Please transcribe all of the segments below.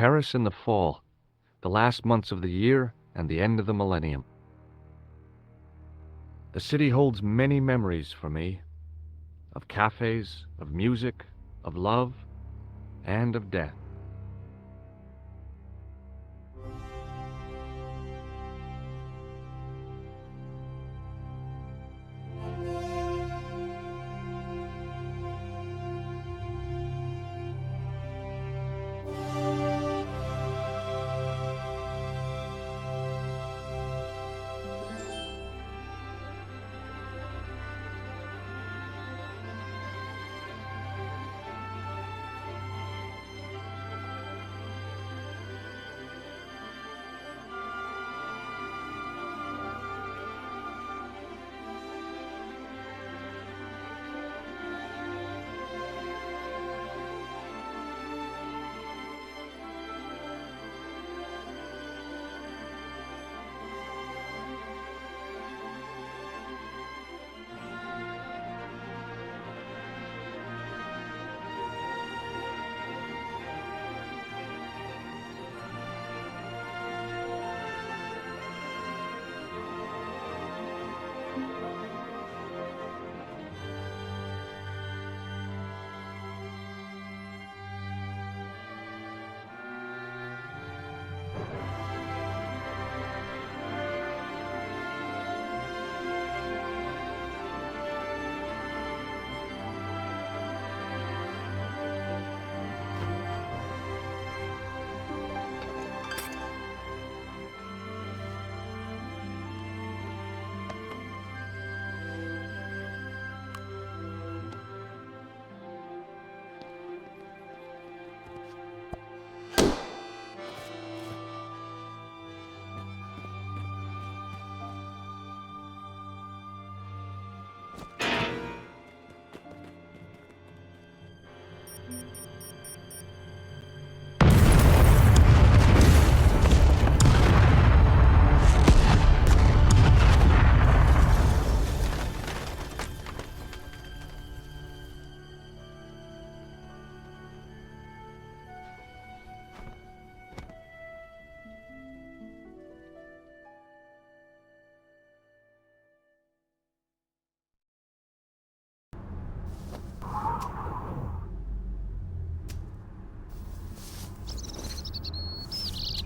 Paris in the fall, the last months of the year and the end of the millennium. The city holds many memories for me, of cafes, of music, of love, and of death.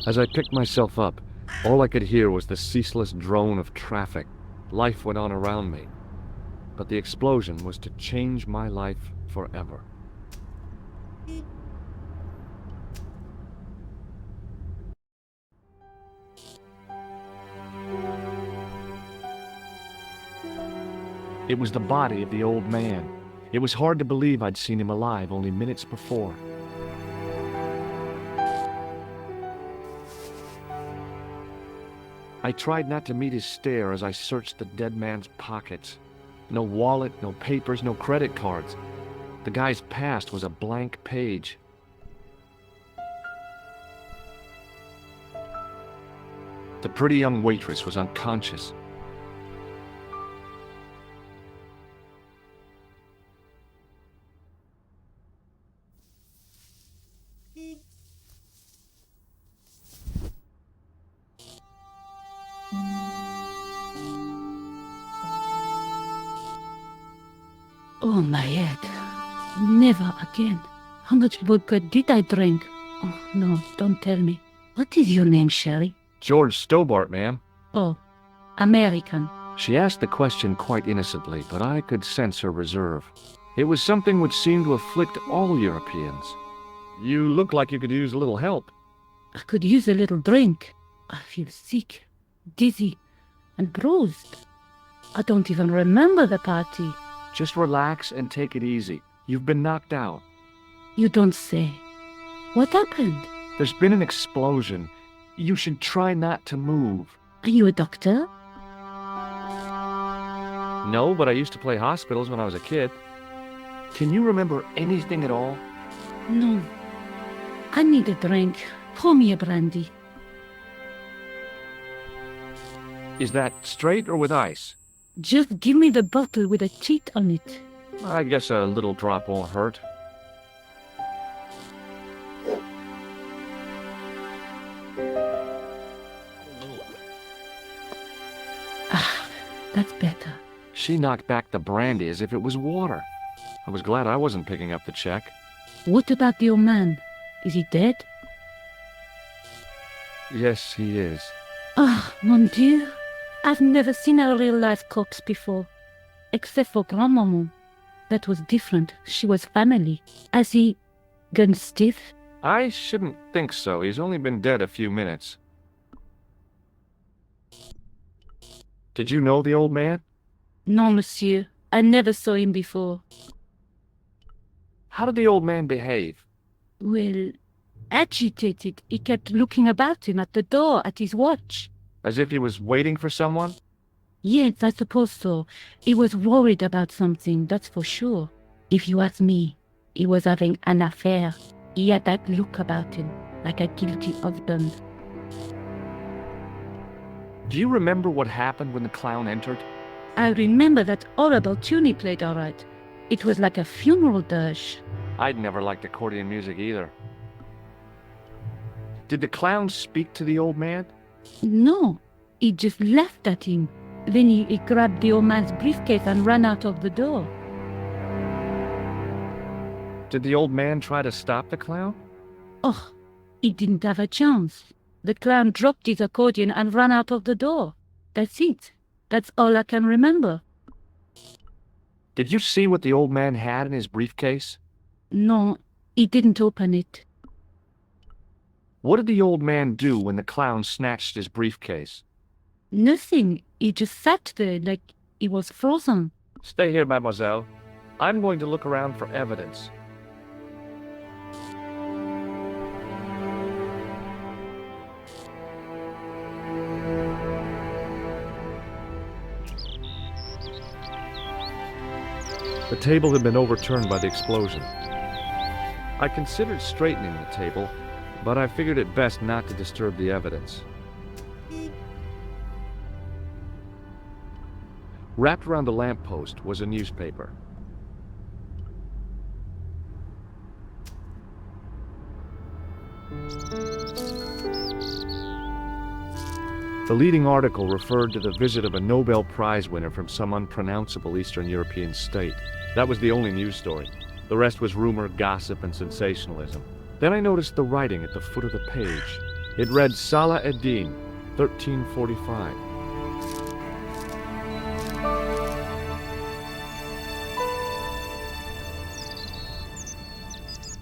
As I picked myself up, all I could hear was the ceaseless drone of traffic. Life went on around me. But the explosion was to change my life forever. It was the body of the old man. It was hard to believe I'd seen him alive only minutes before. I tried not to meet his stare as I searched the dead man's pockets. No wallet, no papers, no credit cards. The guy's past was a blank page. The pretty young waitress was unconscious. Oh, my head. Never again. How much vodka did I drink? Oh, no, don't tell me. What is your name, Sherry? George Stobbart, ma'am. Oh, American. She asked the question quite innocently, but I could sense her reserve. It was something which seemed to afflict all Europeans. You look like you could use a little help. I could use a little drink. I feel sick, dizzy, and bruised. I don't even remember the party. Just relax and take it easy. You've been knocked out. You don't say. What happened? There's been an explosion. You should try not to move. Are you a doctor? No, but I used to play hospitals when I was a kid. Can you remember anything at all? No. I need a drink. Pour me a brandy. Is that straight or with ice? Just give me the bottle with a cheat on it. I guess a little drop won't hurt. She knocked back the brandy as if it was water. I was glad I wasn't picking up the check. What about the old man? Is he dead? Yes, he is. Ah, mon Dieu. I've never seen a real-life corpse before. Except for Grandmaman. That was different. She was family. Has he gone stiff? I shouldn't think so. He's only been dead a few minutes. Did you know the old man? Non, monsieur. I never saw him before. How did the old man behave? Well, agitated. He kept looking about him at the door, at his watch. As if he was waiting for someone? Yes, I suppose so. He was worried about something, that's for sure. If you ask me, he was having an affair. He had that look about him, like a guilty husband. Do you remember what happened when the clown entered? I remember that horrible tune he played all right. It was like a funeral dirge. I'd never liked accordion music either. Did the clown speak to the old man? No, he just laughed at him. Then he grabbed the old man's briefcase and ran out of the door. Did the old man try to stop the clown? Oh, he didn't have a chance. The clown dropped his accordion and ran out of the door. That's it. That's all I can remember. Did you see what the old man had in his briefcase? No, he didn't open it. What did the old man do when the clown snatched his briefcase? Nothing. He just sat there like he was frozen. Stay here, mademoiselle. I'm going to look around for evidence. The table had been overturned by the explosion. I considered straightening the table, but I figured it best not to disturb the evidence. Wrapped around the lamppost was a newspaper. The leading article referred to the visit of a Nobel Prize winner from some unpronounceable Eastern European state. That was the only news story. The rest was rumor, gossip, and sensationalism. Then I noticed the writing at the foot of the page. It read Salah ad-Din, 1345.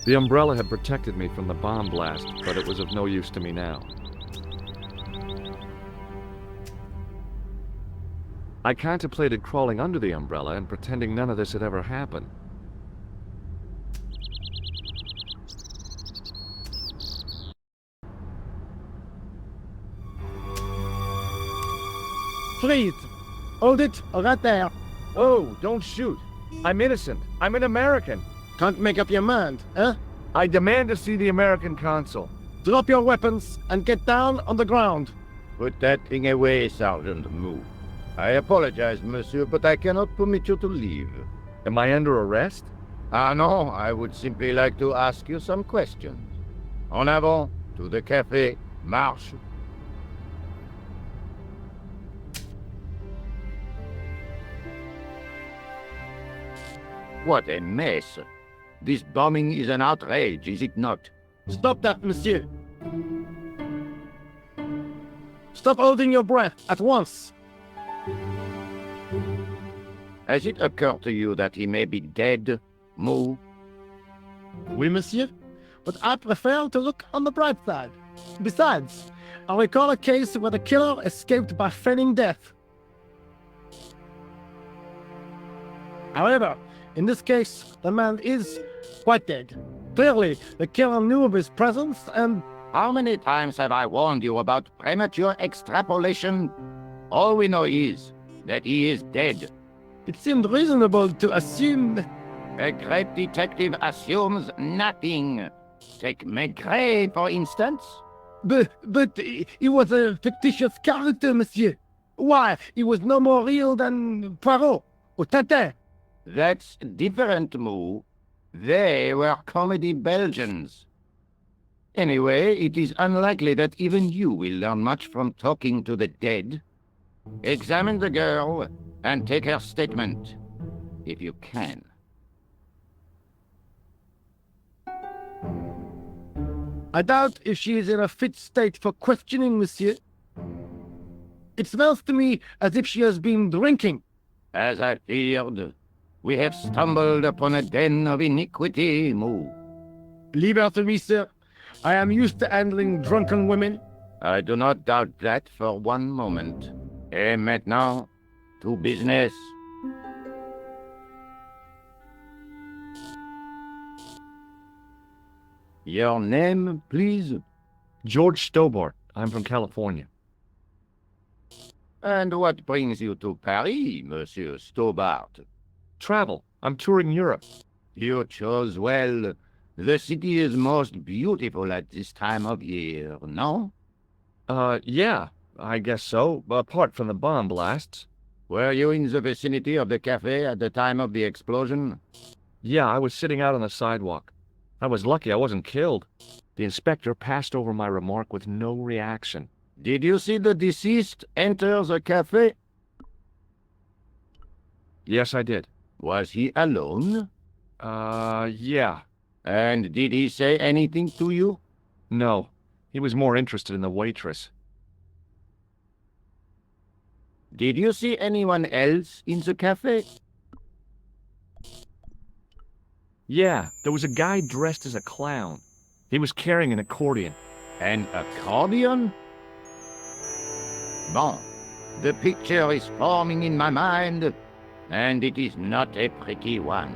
The umbrella had protected me from the bomb blast, but it was of no use to me now. I contemplated crawling under the umbrella and pretending none of this had ever happened. Freeze! Hold it, right there. Oh, don't shoot. I'm innocent. I'm an American. Can't make up your mind, eh? I demand to see the American consul. Drop your weapons and get down on the ground. Put that thing away, Sergeant Moo. I apologize, monsieur, but I cannot permit you to leave. Am I under arrest? Ah, no, I would simply like to ask you some questions. En avant, to the café, marche. What a mess. This bombing is an outrage, is it not? Stop that, monsieur. Stop holding your breath at once. Has it occurred to you that he may be dead, Moo? Oui, monsieur. But I prefer to look on the bright side. Besides, I recall a case where the killer escaped by feigning death. However, in this case, the man is quite dead. Clearly, the killer knew of his presence and... How many times have I warned you about premature extrapolation? All we know is that he is dead. it seemed reasonable to assume... A great detective assumes nothing. Take Maigret, for instance. But he was a fictitious character, monsieur. Why, he was no more real than Poirot or Tintin. That's different, Moo. They were comedy Belgians. Anyway, it is unlikely that even you will learn much from talking to the dead. Examine the girl and take her statement, if you can. I doubt if she is in a fit state for questioning, monsieur. It smells to me as if she has been drinking. As I feared, we have stumbled upon a den of iniquity, Moo. Leave her to me, sir. I am used to handling drunken women. I do not doubt that for one moment. Et maintenant, to business. Your name, please? George Stobbart. I'm from California. And what brings you to Paris, Monsieur Stobbart? Travel. I'm touring Europe. You chose well. The city is most beautiful at this time of year, no? Yeah, I guess so, apart from the bomb blasts. Were you in the vicinity of the café at the time of the explosion? Yeah, I was sitting out on the sidewalk. I was lucky I wasn't killed. The inspector passed over my remark with no reaction. Did you see the deceased enter the café? Yes, I did. Was he alone? Yeah. And did he say anything to you? No. He was more interested in the waitress. Did you see anyone else in the café? Yeah, there was a guy dressed as a clown. He was carrying an accordion. An accordion? Bon, the picture is forming in my mind, and it is not a pretty one.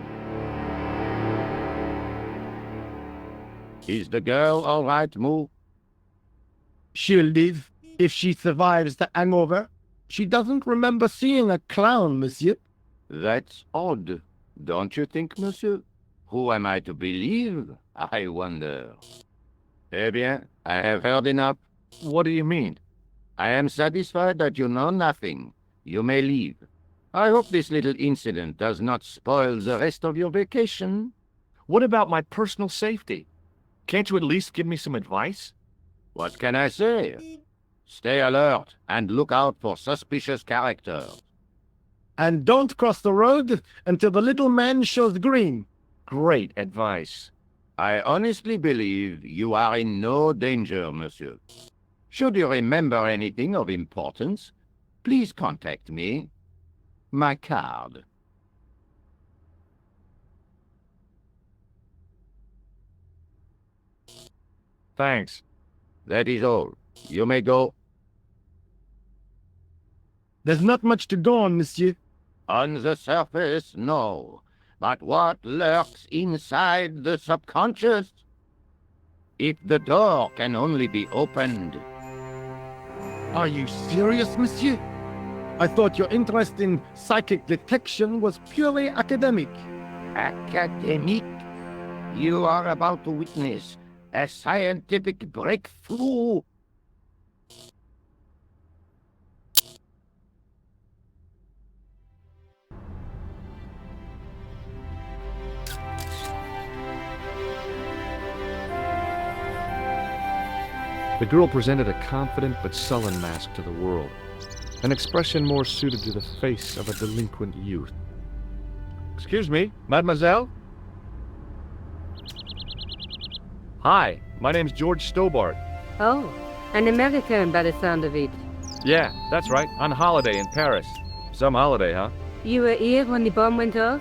Is the girl all right, Moo? She'll live if she survives the hangover. She doesn't remember seeing a clown, monsieur. That's odd, don't you think, monsieur? Who am I to believe, I wonder? Eh bien, I have heard enough. What do you mean? I am satisfied that you know nothing. You may leave. I hope this little incident does not spoil the rest of your vacation. What about my personal safety? Can't you at least give me some advice? What can I say? Stay alert and look out for suspicious characters. And don't cross the road until the little man shows green. Great advice. I honestly believe you are in no danger, monsieur. Should you remember anything of importance, please contact me. My card. Thanks. That is all. You may go. There's not much to go on, monsieur. On the surface, no. But what lurks inside the subconscious? If the door can only be opened. Are you serious, monsieur? I thought your interest in psychic detection was purely academic. Academic? You are about to witness a scientific breakthrough. The girl presented a confident but sullen mask to the world, an expression more suited to the face of a delinquent youth. Excuse me, mademoiselle? Hi, my name's George Stobbart. Oh, an American by the sound of it. Yeah, that's right, on holiday in Paris. Some holiday, huh? You were here when the bomb went off?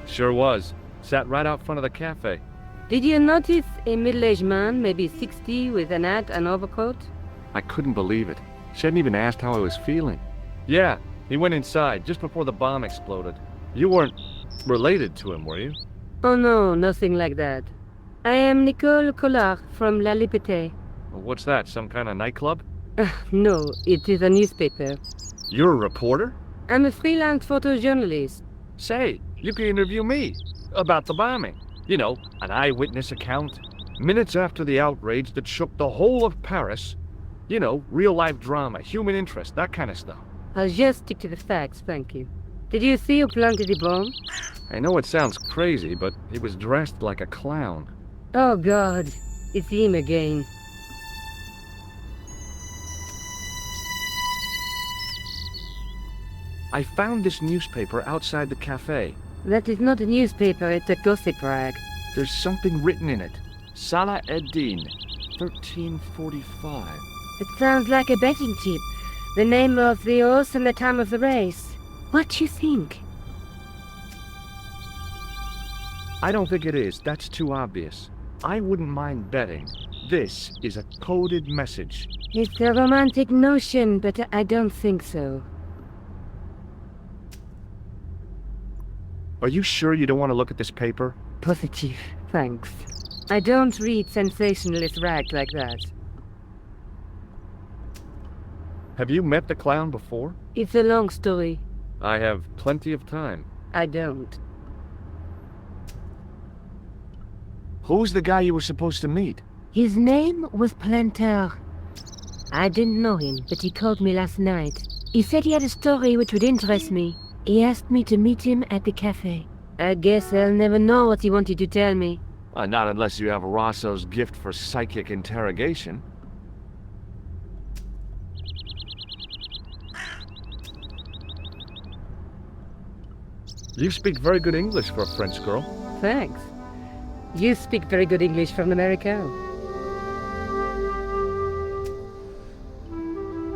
Sure was. Sat right out front of the cafe. Did you notice a middle-aged man, maybe 60, with an hat and overcoat? I couldn't believe it. She hadn't even asked how I was feeling. Yeah, he went inside just before the bomb exploded. You weren't related to him, were you? Oh no, nothing like that. I am Nicole from La Liberté. What's that, some kind of nightclub? No, it is a newspaper. You're a reporter? I'm a freelance photojournalist. Say, you can interview me about the bombing. You know, an eyewitness account. Minutes after the outrage that shook the whole of Paris. You know, real-life drama, human interest, that kind of stuff. I'll just stick to the facts, thank you. Did you see who planted the bomb? I know it sounds crazy, but he was dressed like a clown. Oh God, it's him again. I found this newspaper outside the cafe. That is not a newspaper, it's a gossip rag. There's something written in it. Salah ed-Din, 1345. It sounds like a betting tip. The name of the horse and the time of the race. What do you think? I don't think it is. That's too obvious. I wouldn't mind betting. This is a coded message. It's a romantic notion, but I don't think so. Are you sure you don't want to look at this paper? Positive, thanks. I don't read sensationalist rag like that. Have you met the clown before? It's a long story. I have plenty of time. I don't. Who's the guy you were supposed to meet? His name was Planter. I didn't know him, but he called me last night. He said he had a story which would interest me. He asked me to meet him at the cafe. I guess I'll never know what he wanted to tell me. Not unless you have Rosso's gift for psychic interrogation. You speak very good English for a French girl. Thanks. You speak very good English from America.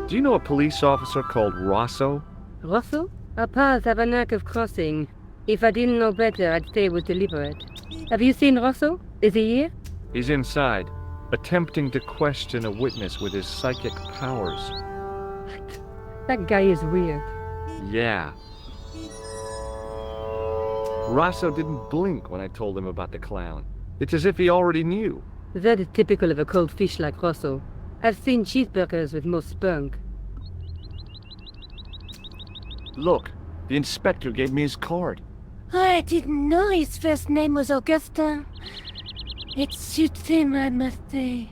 Do you know a police officer called Rosso? Rosso? Our paths have a knack of crossing. If I didn't know better, I'd say it was deliberate. Have you seen Rosso? Is he here? He's inside, attempting to question a witness with his psychic powers. That guy is weird. Yeah. Rosso didn't blink when I told him about the clown. It's as if he already knew. That is typical of a cold fish like Rosso. I've seen cheeseburgers with more spunk. Look, the inspector gave me his card. I didn't know his first name was Augustin. It suits him, I must say.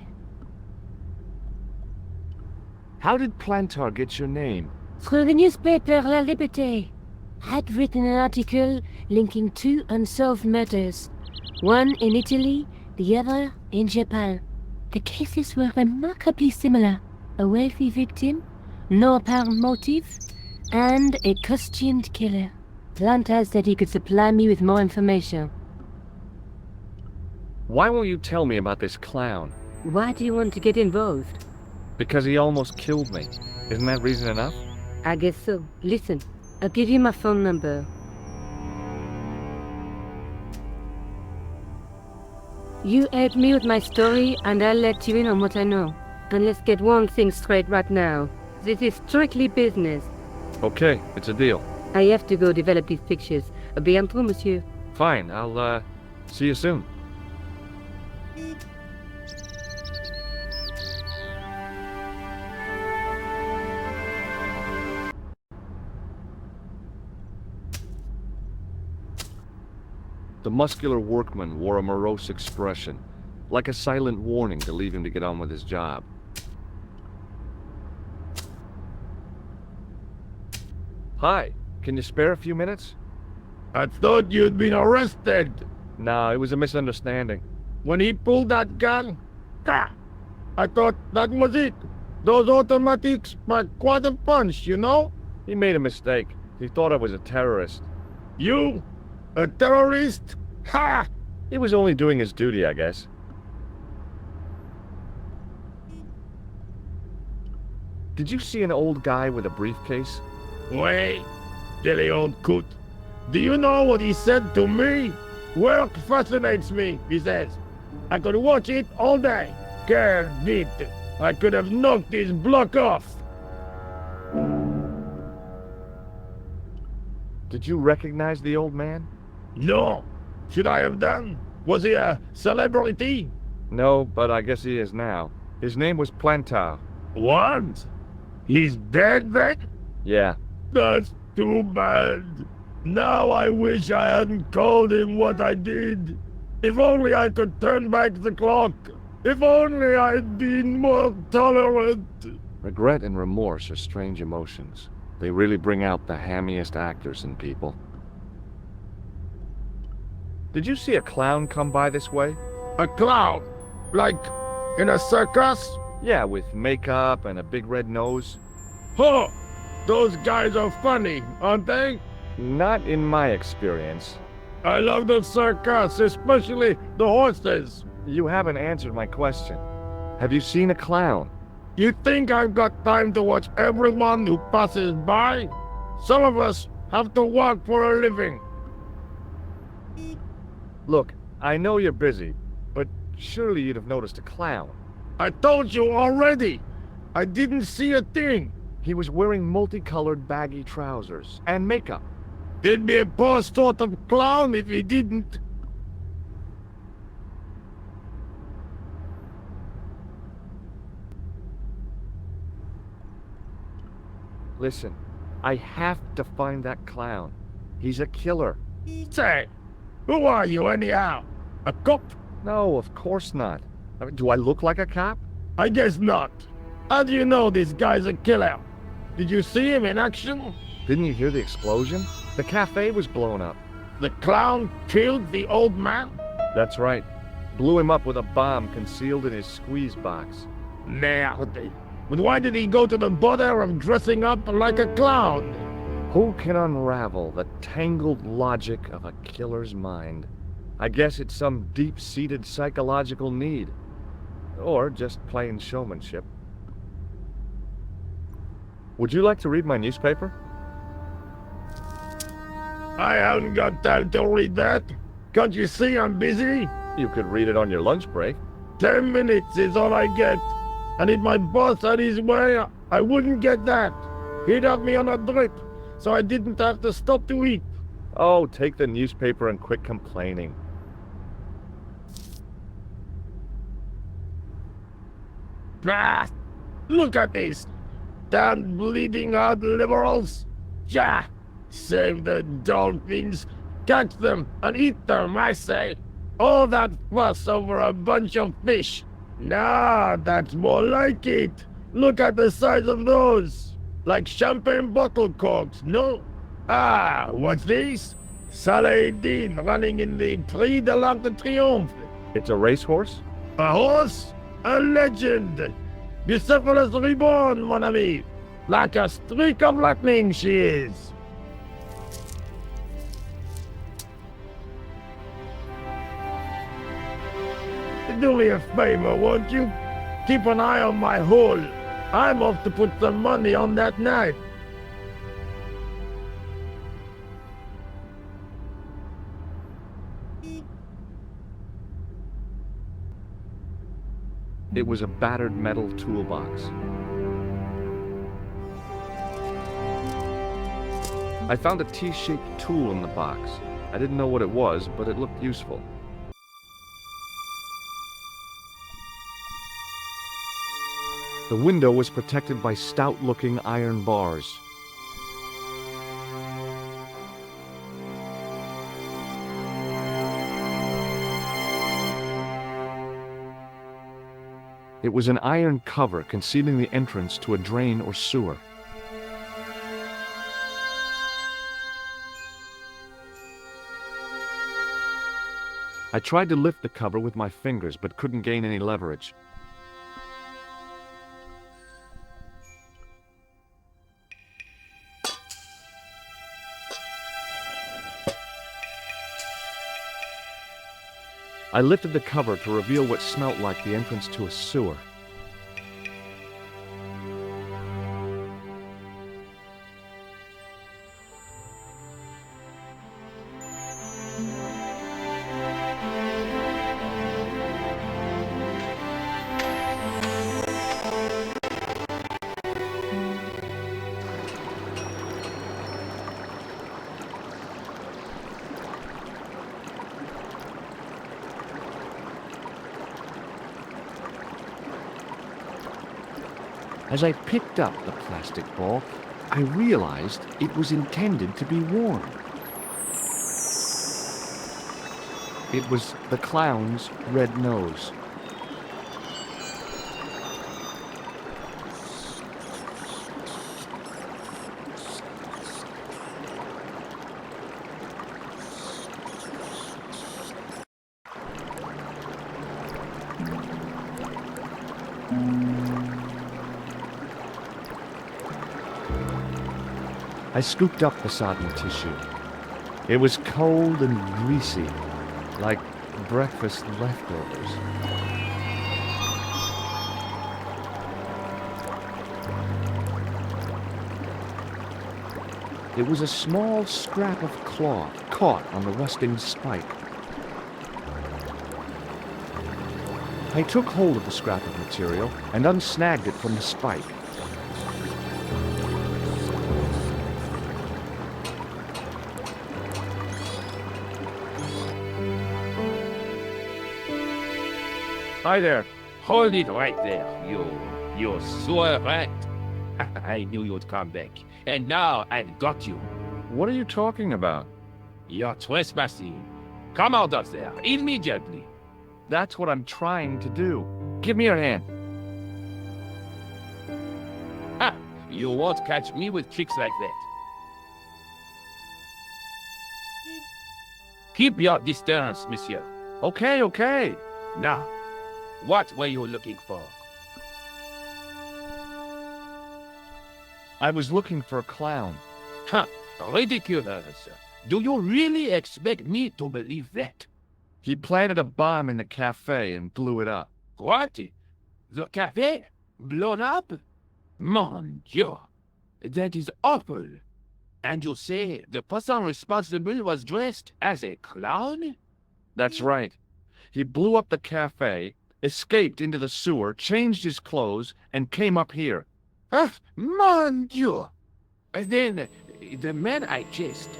How did Plantar get your name? Through the newspaper La Liberté. Had written an article linking two unsolved murders. One in Italy, the other in Japan. The cases were remarkably similar. A wealthy victim, no apparent motive, and a costumed killer. Planta said he could supply me with more information. Why won't you tell me about this clown? Why do you want to get involved? Because he almost killed me. Isn't that reason enough? I guess so. Listen, I'll give you my phone number. You help me with my story, and I'll let you in on what I know. And let's get one thing straight right now. This is strictly business. Okay, it's a deal. I have to go develop these pictures. À bientôt, monsieur. Fine, I'll, see you soon. The muscular workman wore a morose expression, like a silent warning to leave him to get on with his job. Hi, can you spare a few minutes? I thought you'd been arrested. No, it was a misunderstanding. When he pulled that gun, I thought that was it. Those automatics pack quite a punch, you know? He made a mistake. He thought I was a terrorist. You? A terrorist? Ha! He was only doing his duty, I guess. Did you see an old guy with a briefcase? Wait, silly old coot. Do you know what he said to me? Work fascinates me, he says. I could watch it all day. Care did. I could have knocked his block off. Did you recognize the old man? No. Should I have done? Was he a celebrity? No, but I guess he is now. His name was Plantar. What? He's dead then? Yeah. That's too bad. Now I wish I hadn't called him what I did. If only I could turn back the clock. If only I'd been more tolerant. Regret and remorse are strange emotions. They really bring out the hammiest actors in people. Did you see a clown come by this way? A clown? Like in a circus? Yeah, with makeup and a big red nose. Huh! Those guys are funny, aren't they? Not in my experience. I love the circus, especially the horses. You haven't answered my question. Have you seen a clown? You think I've got time to watch everyone who passes by? Some of us have to work for a living. Look, I know you're busy, but surely you'd have noticed a clown. I told you already. I didn't see a thing. He was wearing multicolored baggy trousers and makeup. He'd be a poor sort of clown if he didn't. Listen, I have to find that clown. He's a killer. Say, who are you anyhow? A cop? No, of course not. I mean, do I look like a cop? I guess not. How do you know this guy's a killer? Did you see him in action? Didn't you hear the explosion? The café was blown up. The clown killed the old man? That's right. Blew him up with a bomb concealed in his squeeze box. Merde. But why did he go to the bother of dressing up like a clown? Who can unravel the tangled logic of a killer's mind? I guess it's some deep-seated psychological need. Or just plain showmanship. Would you like to read my newspaper? I haven't got time to read that. Can't you see I'm busy? You could read it on your lunch break. 10 minutes is all I get. And if my boss had his way, I wouldn't get that. He'd have me on a drip, so I didn't have to stop to eat. Oh, take the newspaper and quit complaining. Ah, look at this. Damn bleeding heart liberals. Ja, save the dolphins. Catch them and eat them, I say. All that fuss over a bunch of fish. Nah, that's more like it. Look at the size of those. Like champagne bottle corks, no? Ah, what's this? Saladin running in the Prix de l'Arc de Triomphe. It's a racehorse? A horse? A legend. Bucephalus reborn, mon ami. Like a streak of lightning she is. Do me a favor, won't you? Keep an eye on my hole. I'm off to put some money on that knife. It was a battered metal toolbox. I found a T-shaped tool in the box. I didn't know what it was, but it looked useful. The window was protected by stout-looking iron bars. It was an iron cover concealing the entrance to a drain or sewer. I tried to lift the cover with my fingers, but couldn't gain any leverage. I lifted the cover to reveal what smelt like the entrance to a sewer. As I picked up the plastic ball, I realized it was intended to be worn. It was the clown's red nose. I scooped up the sodden tissue. It was cold and greasy, like breakfast leftovers. It was a small scrap of cloth caught on the rusting spike. I took hold of the scrap of material and unsnagged it from the spike. Hi there. Hold it right there, you sewer rat. I knew you'd come back, and now I've got you. What are you talking about? You're trespassing. Come out of there, immediately. That's what I'm trying to do. Give me your hand. Ha! You won't catch me with tricks like that. Keep your distance, monsieur. Okay, okay. Now, what were you looking for? I was looking for a clown. Huh, ridiculous. Do you really expect me to believe that? He planted a bomb in the cafe and blew it up. What? The café? Blown up? Mon Dieu, that is awful. And you say the person responsible was dressed as a clown? That's right. He blew up the cafe, escaped into the sewer, changed his clothes, and came up here. Mon Dieu! Then, the man I chased,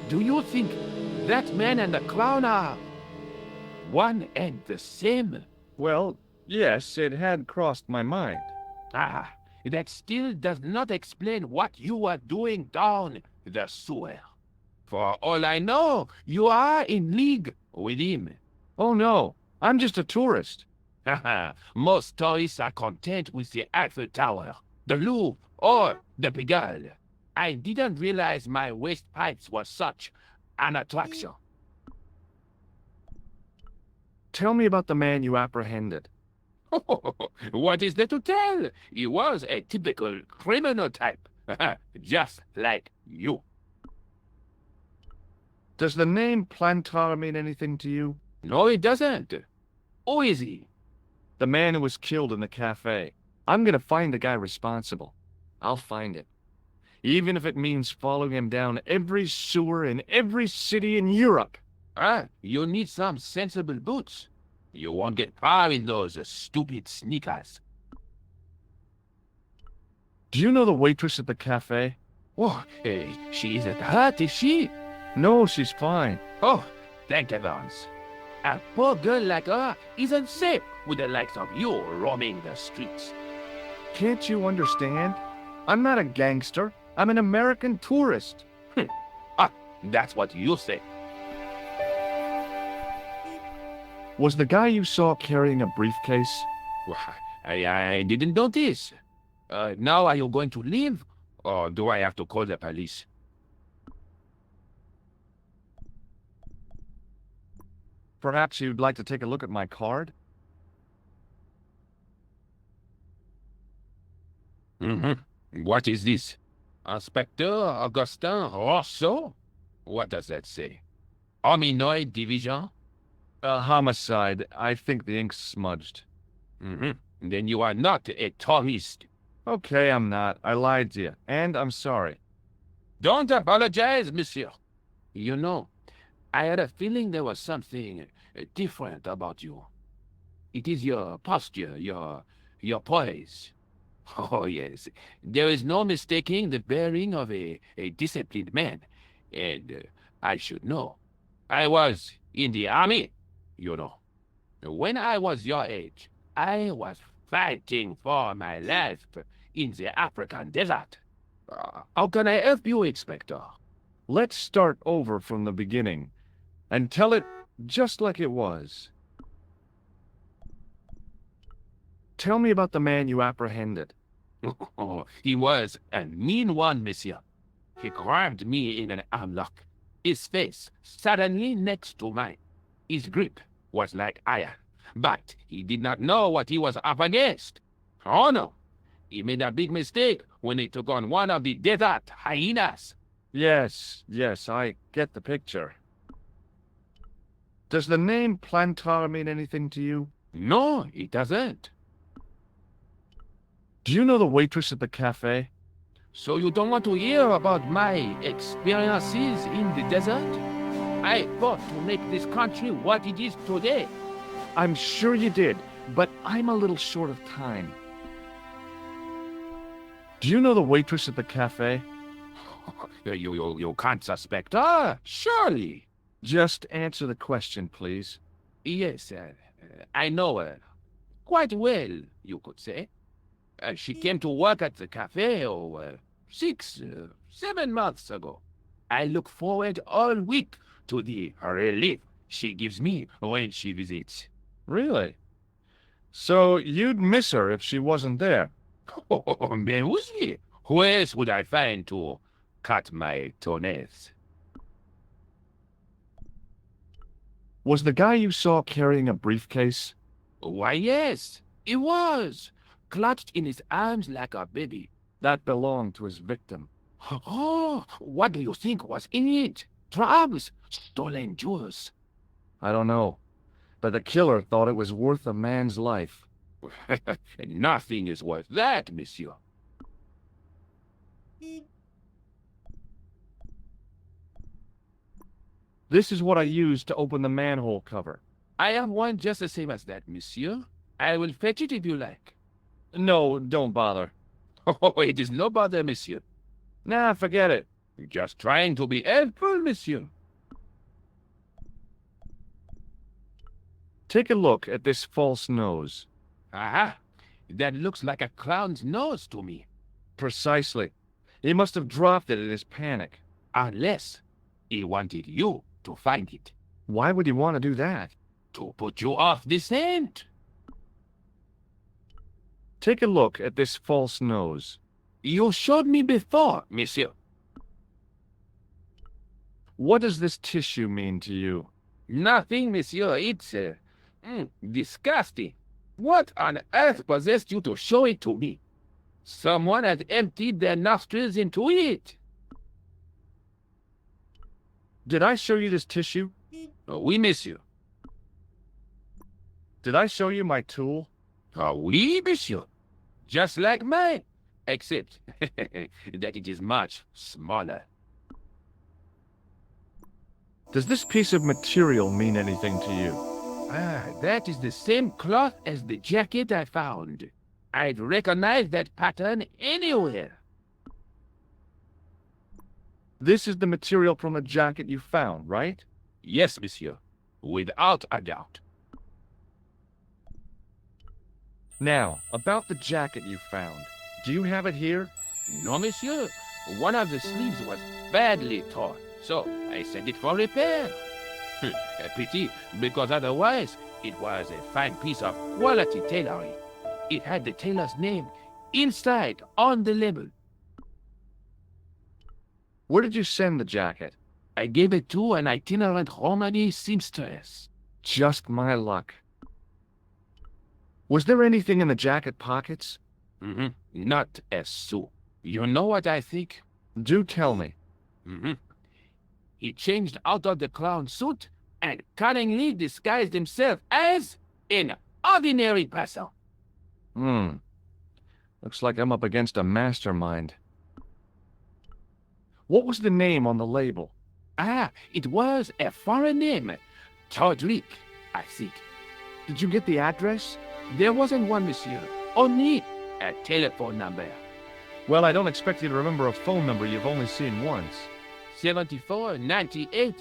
do you think that man and the clown are one and the same? Well, yes, it had crossed my mind. Ah, that still does not explain what you are doing down the sewer. For all I know, you are in league with him. Oh no, I'm just a tourist. Most tourists are content with the Eiffel Tower, the Louvre, or the Pigalle. I didn't realize my waste pipes were such an attraction. Tell me about the man you apprehended. What is there to tell? He was a typical criminal type, just like you. Does the name Plantar mean anything to you? No, it doesn't. Who is he? The man who was killed in the cafe. I'm gonna find the guy responsible. I'll find him. Even if it means following him down every sewer in every city in Europe. You need some sensible boots. You won't get far in those stupid sneakers. Do you know the waitress at the cafe? Oh, she isn't hurt, is she? No, she's fine. Oh, thank heavens. A poor girl like her isn't safe with the likes of you roaming the streets. Can't you understand? I'm not a gangster. I'm an American tourist. That's what you say. Was the guy you saw carrying a briefcase? Well, I didn't notice. Now are you going to leave? Or do I have to call the police? Perhaps you'd like to take a look at my card? What is this? Inspector Augustin Rousseau? What does that say? Hominoid Division? A homicide. I think the ink's smudged. Then you are not a tourist. Okay, I'm not. I lied to you, and I'm sorry. Don't apologize, monsieur. You know, I had a feeling there was something different about you. It is your posture, your poise. Oh, yes. There is no mistaking the bearing of a disciplined man. And I should know. I was in the army, you know. When I was your age, I was fighting for my life in the African desert. How can I help you, Inspector? Let's start over from the beginning and tell it just like it was. Tell me about the man you apprehended. Oh, he was a mean one, monsieur. He grabbed me in an armlock, his face suddenly next to mine. His grip was like iron, but he did not know what he was up against. Oh no, he made a big mistake when he took on one of the desert hyenas. Yes, I get the picture. Does the name Plantar mean anything to you? No, it doesn't. Do you know the waitress at the cafe? So you don't want to hear about my experiences in the desert? I fought to make this country what it is today. I'm sure you did, but I'm a little short of time. Do you know the waitress at the cafe? You can't suspect her, surely. Just answer the question, please. Yes, I know her. Quite well, you could say. She came to work at the cafe 7 months ago. I look forward all week to the relief she gives me when she visits. Really? So you'd miss her if she wasn't there? Oh, mais oui. Who else would I find to cut my toenails? Was the guy you saw carrying a briefcase? Why, yes, he was. Clutched in his arms like a baby. That belonged to his victim. Oh, what do you think was in it? Drugs? Stolen jewels? I don't know, but the killer thought it was worth a man's life. Nothing is worth that, monsieur. This is what I used to open the manhole cover. I have one just the same as that, monsieur. I will fetch it if you like. No, don't bother. Oh, it is no bother, monsieur. Nah, forget it. Just trying to be helpful, monsieur. Take a look at this false nose. Aha! That looks like a clown's nose to me. Precisely. He must have dropped it in his panic. Unless he wanted you to find it. Why would he want to do that? To put you off the scent. Take a look at this false nose. You showed me before, monsieur. What does this tissue mean to you? Nothing, monsieur. It's disgusting. What on earth possessed you to show it to me? Someone had emptied their nostrils into it. Did I show you this tissue? Oui, monsieur. Did I show you my tool? Oui, monsieur. Just like mine, except that it is much smaller. Does this piece of material mean anything to you? Ah, that is the same cloth as the jacket I found. I'd recognize that pattern anywhere. This is the material from the jacket you found, right? Yes, monsieur. Without a doubt. Now, about the jacket you found. Do you have it here? No, monsieur. One of the sleeves was badly torn, so I sent it for repair. A pity, because otherwise it was a fine piece of quality tailoring. It had the tailor's name inside on the label. Where did you send the jacket? I gave it to an itinerant Romany seamstress. Just my luck. Was there anything in the jacket pockets? Not a sou. You know what I think? Do tell me. He changed out of the clown suit and cunningly disguised himself as an ordinary person. Looks like I'm up against a mastermind. What was the name on the label? Ah, it was a foreign name. Todrick, I think. Did you get the address? There wasn't one, monsieur. Only a telephone number. Well, I don't expect you to remember a phone number you've only seen once. 74 98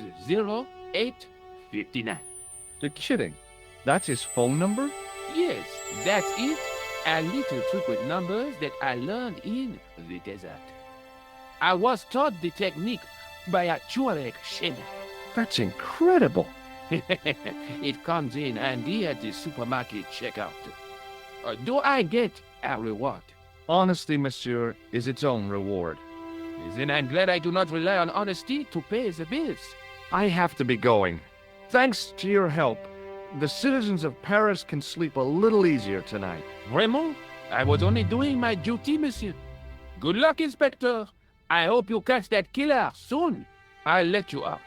08 59. You're kidding. That's his phone number? Yes, that's it. A little trick with numbers that I learned in the desert. I was taught the technique by a Tuareg shaman. That's incredible. It comes in handy at the supermarket checkout. Do I get a reward? Honesty, monsieur, is its own reward. Then I'm glad I do not rely on honesty to pay the bills. I have to be going. Thanks to your help, the citizens of Paris can sleep a little easier tonight. Vraiment? I was only doing my duty, monsieur. Good luck, Inspector. I hope you catch that killer soon. I'll let you out.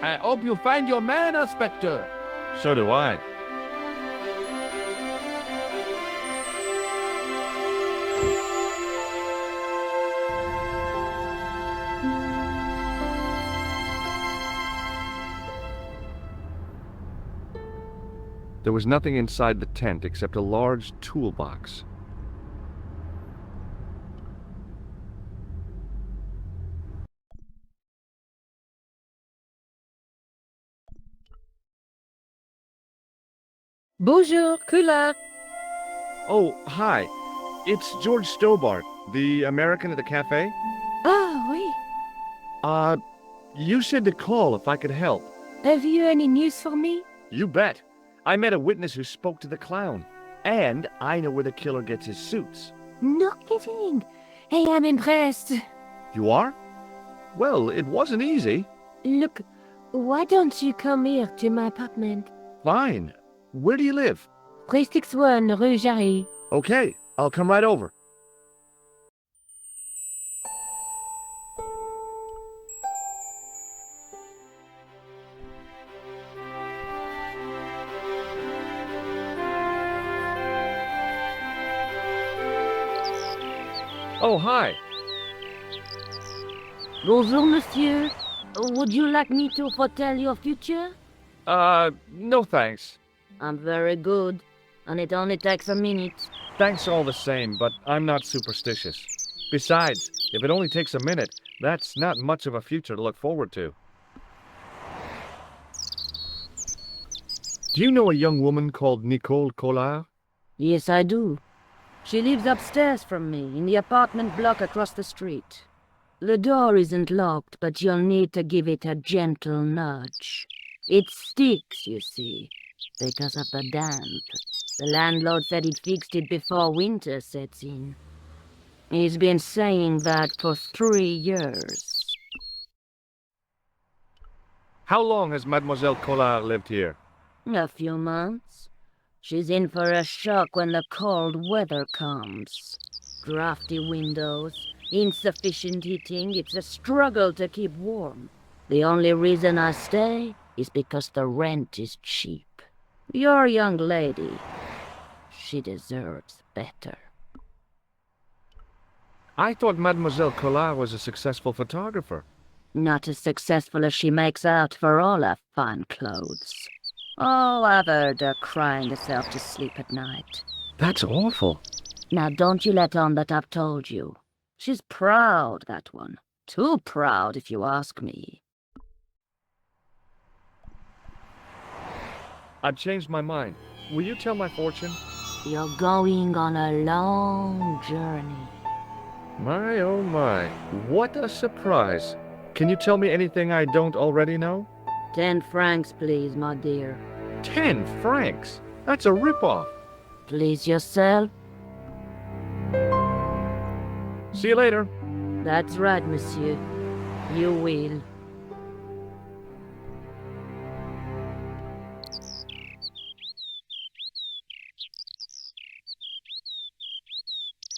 I hope you find your man, Inspector. So do I. There was nothing inside the tent except a large toolbox. Bonjour, couleur. Oh, hi. It's George Stobbart, the American at the cafe. Ah, oui. You said to call if I could help. Have you any news for me? You bet. I met a witness who spoke to the clown. And I know where the killer gets his suits. No kidding. Hey, I'm impressed. You are? Well, it wasn't easy. Look, why don't you come here to my apartment? Fine. Where do you live? 361 Rue Jarry. Okay, I'll come right over. Oh, hi. Bonjour, monsieur. Would you like me to foretell your future? No thanks. I'm very good, and it only takes a minute. Thanks all the same, but I'm not superstitious. Besides, if it only takes a minute, that's not much of a future to look forward to. Do you know a young woman called Nicole Collard? Yes, I do. She lives upstairs from me, in the apartment block across the street. The door isn't locked, but you'll need to give it a gentle nudge. It sticks, you see, because of the damp. The landlord said he'd fixed it before winter sets in. He's been saying that for 3 years. How long has Mademoiselle Collard lived here? A few months. She's in for a shock when the cold weather comes. Drafty windows, insufficient heating, it's a struggle to keep warm. The only reason I stay is because the rent is cheap. Your young lady, she deserves better. I thought Mademoiselle Collard was a successful photographer. Not as successful as she makes out for all her fine clothes. Oh, I've heard her crying herself to sleep at night. That's awful. Now don't you let on that I've told you. She's proud, that one. Too proud, if you ask me. I've changed my mind. Will you tell my fortune? You're going on a long journey. My oh my, what a surprise. Can you tell me anything I don't already know? 10 francs, please, my dear. 10 francs? That's a ripoff. Please yourself? See you later. That's right, monsieur. You will.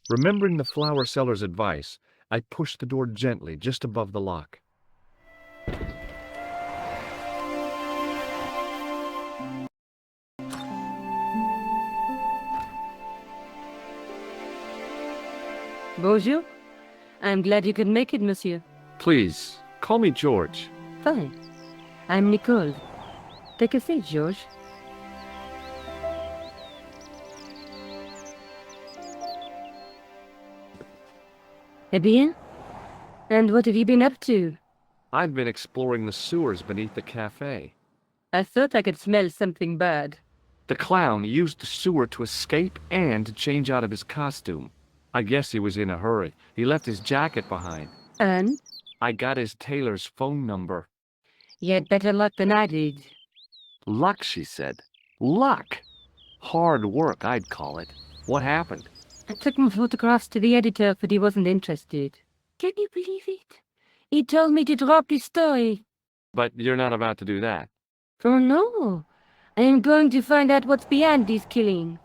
Remembering the flower seller's advice, I pushed the door gently just above the lock. Bonjour. I'm glad you could make it, monsieur. Please, call me George. Fine. I'm Nicole. Take a seat, George. Eh bien? And what have you been up to? I've been exploring the sewers beneath the cafe. I thought I could smell something bad. The clown used the sewer to escape and to change out of his costume. I guess he was in a hurry. He left his jacket behind. And? I got his tailor's phone number. You had better luck than I did. Luck, she said. Luck! Hard work, I'd call it. What happened? I took my photographs to the editor, but he wasn't interested. Can you believe it? He told me to drop his story. But you're not about to do that. Oh no, I am going to find out what's behind this killing.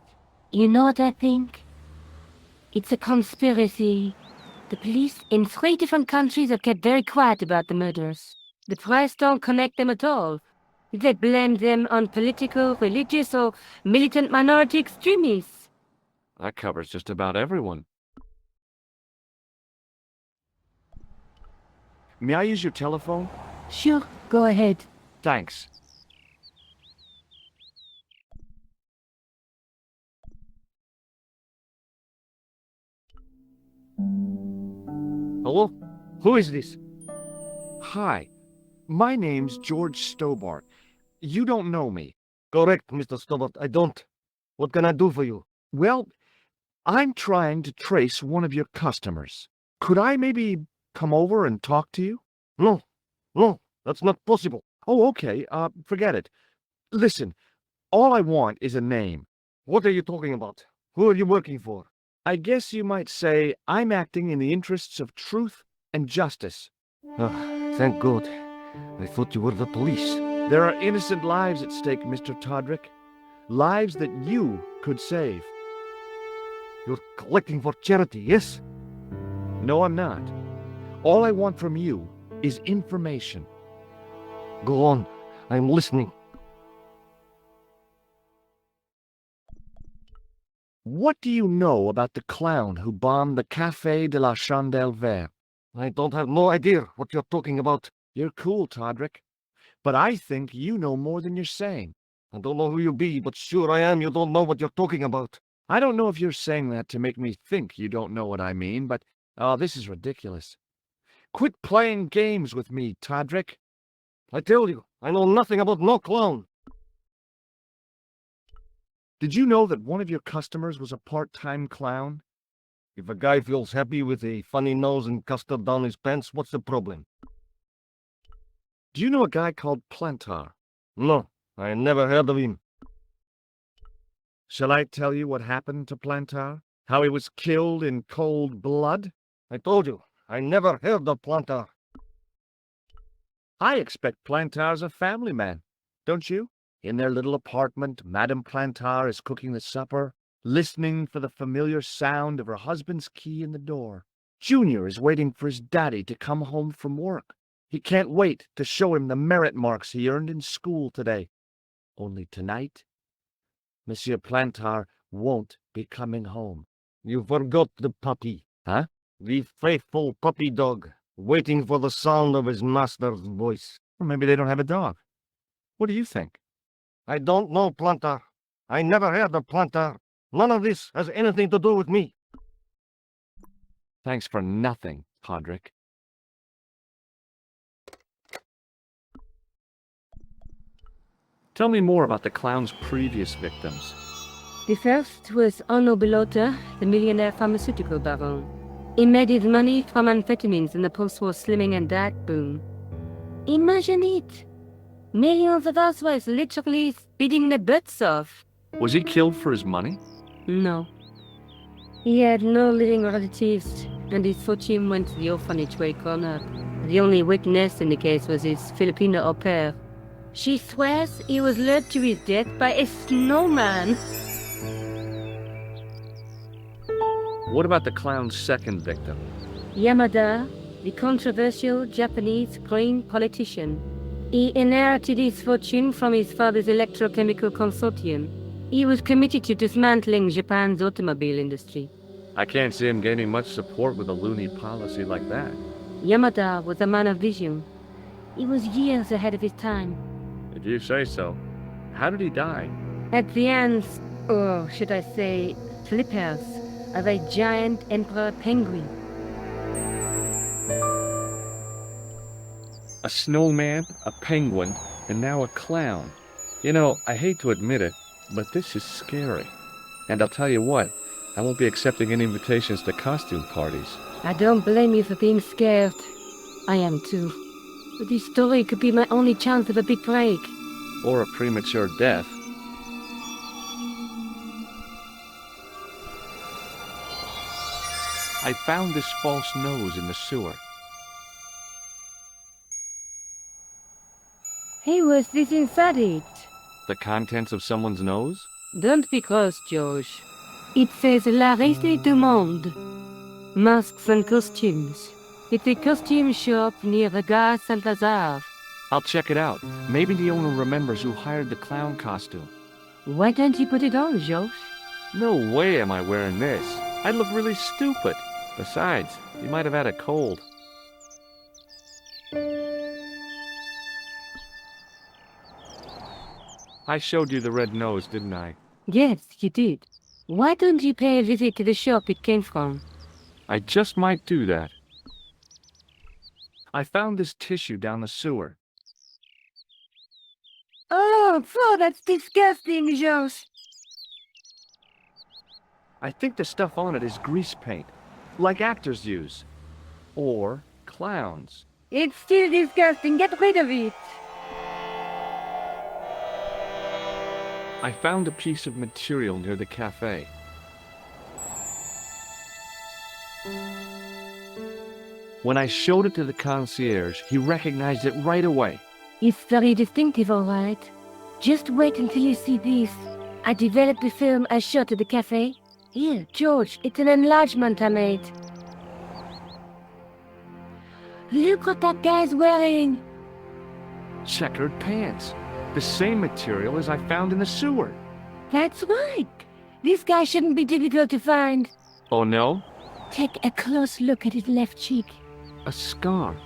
You know what I think? It's a conspiracy. The police in 3 different countries have kept very quiet about the murders. The press don't connect them at all. They blame them on political, religious, or militant minority extremists. That covers just about everyone. May I use your telephone? Sure, go ahead. Thanks. Hello? Who is this? Hi, my name's George Stobbart. You don't know me. Correct, Mr. Stobbart. I don't. What can I do for you? Well, I'm trying to trace one of your customers. Could I maybe come over and talk to you? No. No, that's not possible. Oh, okay. Forget it. Listen, all I want is a name. What are you talking about? Who are you working for? I guess you might say I'm acting in the interests of truth and justice. Thank God. I thought you were the police. There are innocent lives at stake, Mr. Todrick. Lives that you could save. You're collecting for charity, yes? No, I'm not. All I want from you is information. Go on. I'm listening. What do you know about the clown who bombed the Café de la Chandelle Verte? I don't have no idea what you're talking about. You're cool, Todrick. But I think you know more than you're saying. I don't know who you be, but sure I am you don't know what you're talking about. I don't know if you're saying that to make me think you don't know what I mean, but, this is ridiculous. Quit playing games with me, Todrick. I tell you, I know nothing about no clown. Did you know that one of your customers was a part-time clown? If a guy feels happy with a funny nose and custard down his pants, what's the problem? Do you know a guy called Plantar? No, I never heard of him. Shall I tell you what happened to Plantar? How he was killed in cold blood? I told you, I never heard of Plantar. I expect Plantar's a family man, don't you? In their little apartment, Madame Plantar is cooking the supper, listening for the familiar sound of her husband's key in the door. Junior is waiting for his daddy to come home from work. He can't wait to show him the merit marks he earned in school today. Only tonight, Monsieur Plantar won't be coming home. You forgot the puppy. Huh? The faithful puppy dog, waiting for the sound of his master's voice. Or maybe they don't have a dog. What do you think? I don't know Plantar. I never heard of Plantar. None of this has anything to do with me. Thanks for nothing, Todrick. Tell me more about the clown's previous victims. The first was Arno Bellotta, the millionaire pharmaceutical baron. He made his money from amphetamines in the post-war slimming and diet boom. Imagine it! Millions of housewives literally speeding their butts off. Was he killed for his money? No. He had no living relatives, and his fortune went to the orphanage where he grew up. The only witness in the case was his Filipino au pair. She swears he was lured to his death by a snowman. What about the clown's second victim? Yamada, the controversial Japanese green politician. He inherited his fortune from his father's electrochemical consortium. He was committed to dismantling Japan's automobile industry. I can't see him gaining much support with a loony policy like that. Yamada was a man of vision. He was years ahead of his time. If you say so. How did he die? At the hands, or should I say, flippers, of a giant emperor penguin. A snowman, a penguin, and now a clown. You know, I hate to admit it, but this is scary. And I'll tell you what, I won't be accepting any invitations to costume parties. I don't blame you for being scared. I am too. But this story could be my only chance of a big break. Or a premature death. I found this false nose in the sewer. Hey, was this inside it? the contents of someone's nose? Don't be cross, George. It says La Reste du Monde. Masks and costumes. It's a costume shop near the Gare Saint-Lazare. I'll check it out. Maybe the owner remembers who hired the clown costume. Why don't you put it on, George? No way am I wearing this. I'd look really stupid. Besides, you might have had a cold. I showed you the red nose, didn't I? Yes, you did. Why don't you pay a visit to the shop it came from? I just might do that. I found this tissue down the sewer. Oh, that's disgusting, George. I think the stuff on it is grease paint, like actors use. Or clowns. It's still disgusting. Get rid of it. I found a piece of material near the café. When I showed it to the concierge, he recognized it right away. It's very distinctive, all right. Just wait until you see this. I developed the film I shot at the cafe. Here, George, it's an enlargement I made. Look what that guy's wearing. Checkered pants. The same material as I found in the sewer. That's right. This guy shouldn't be difficult to find. Oh no? Take a close look at his left cheek. A scar.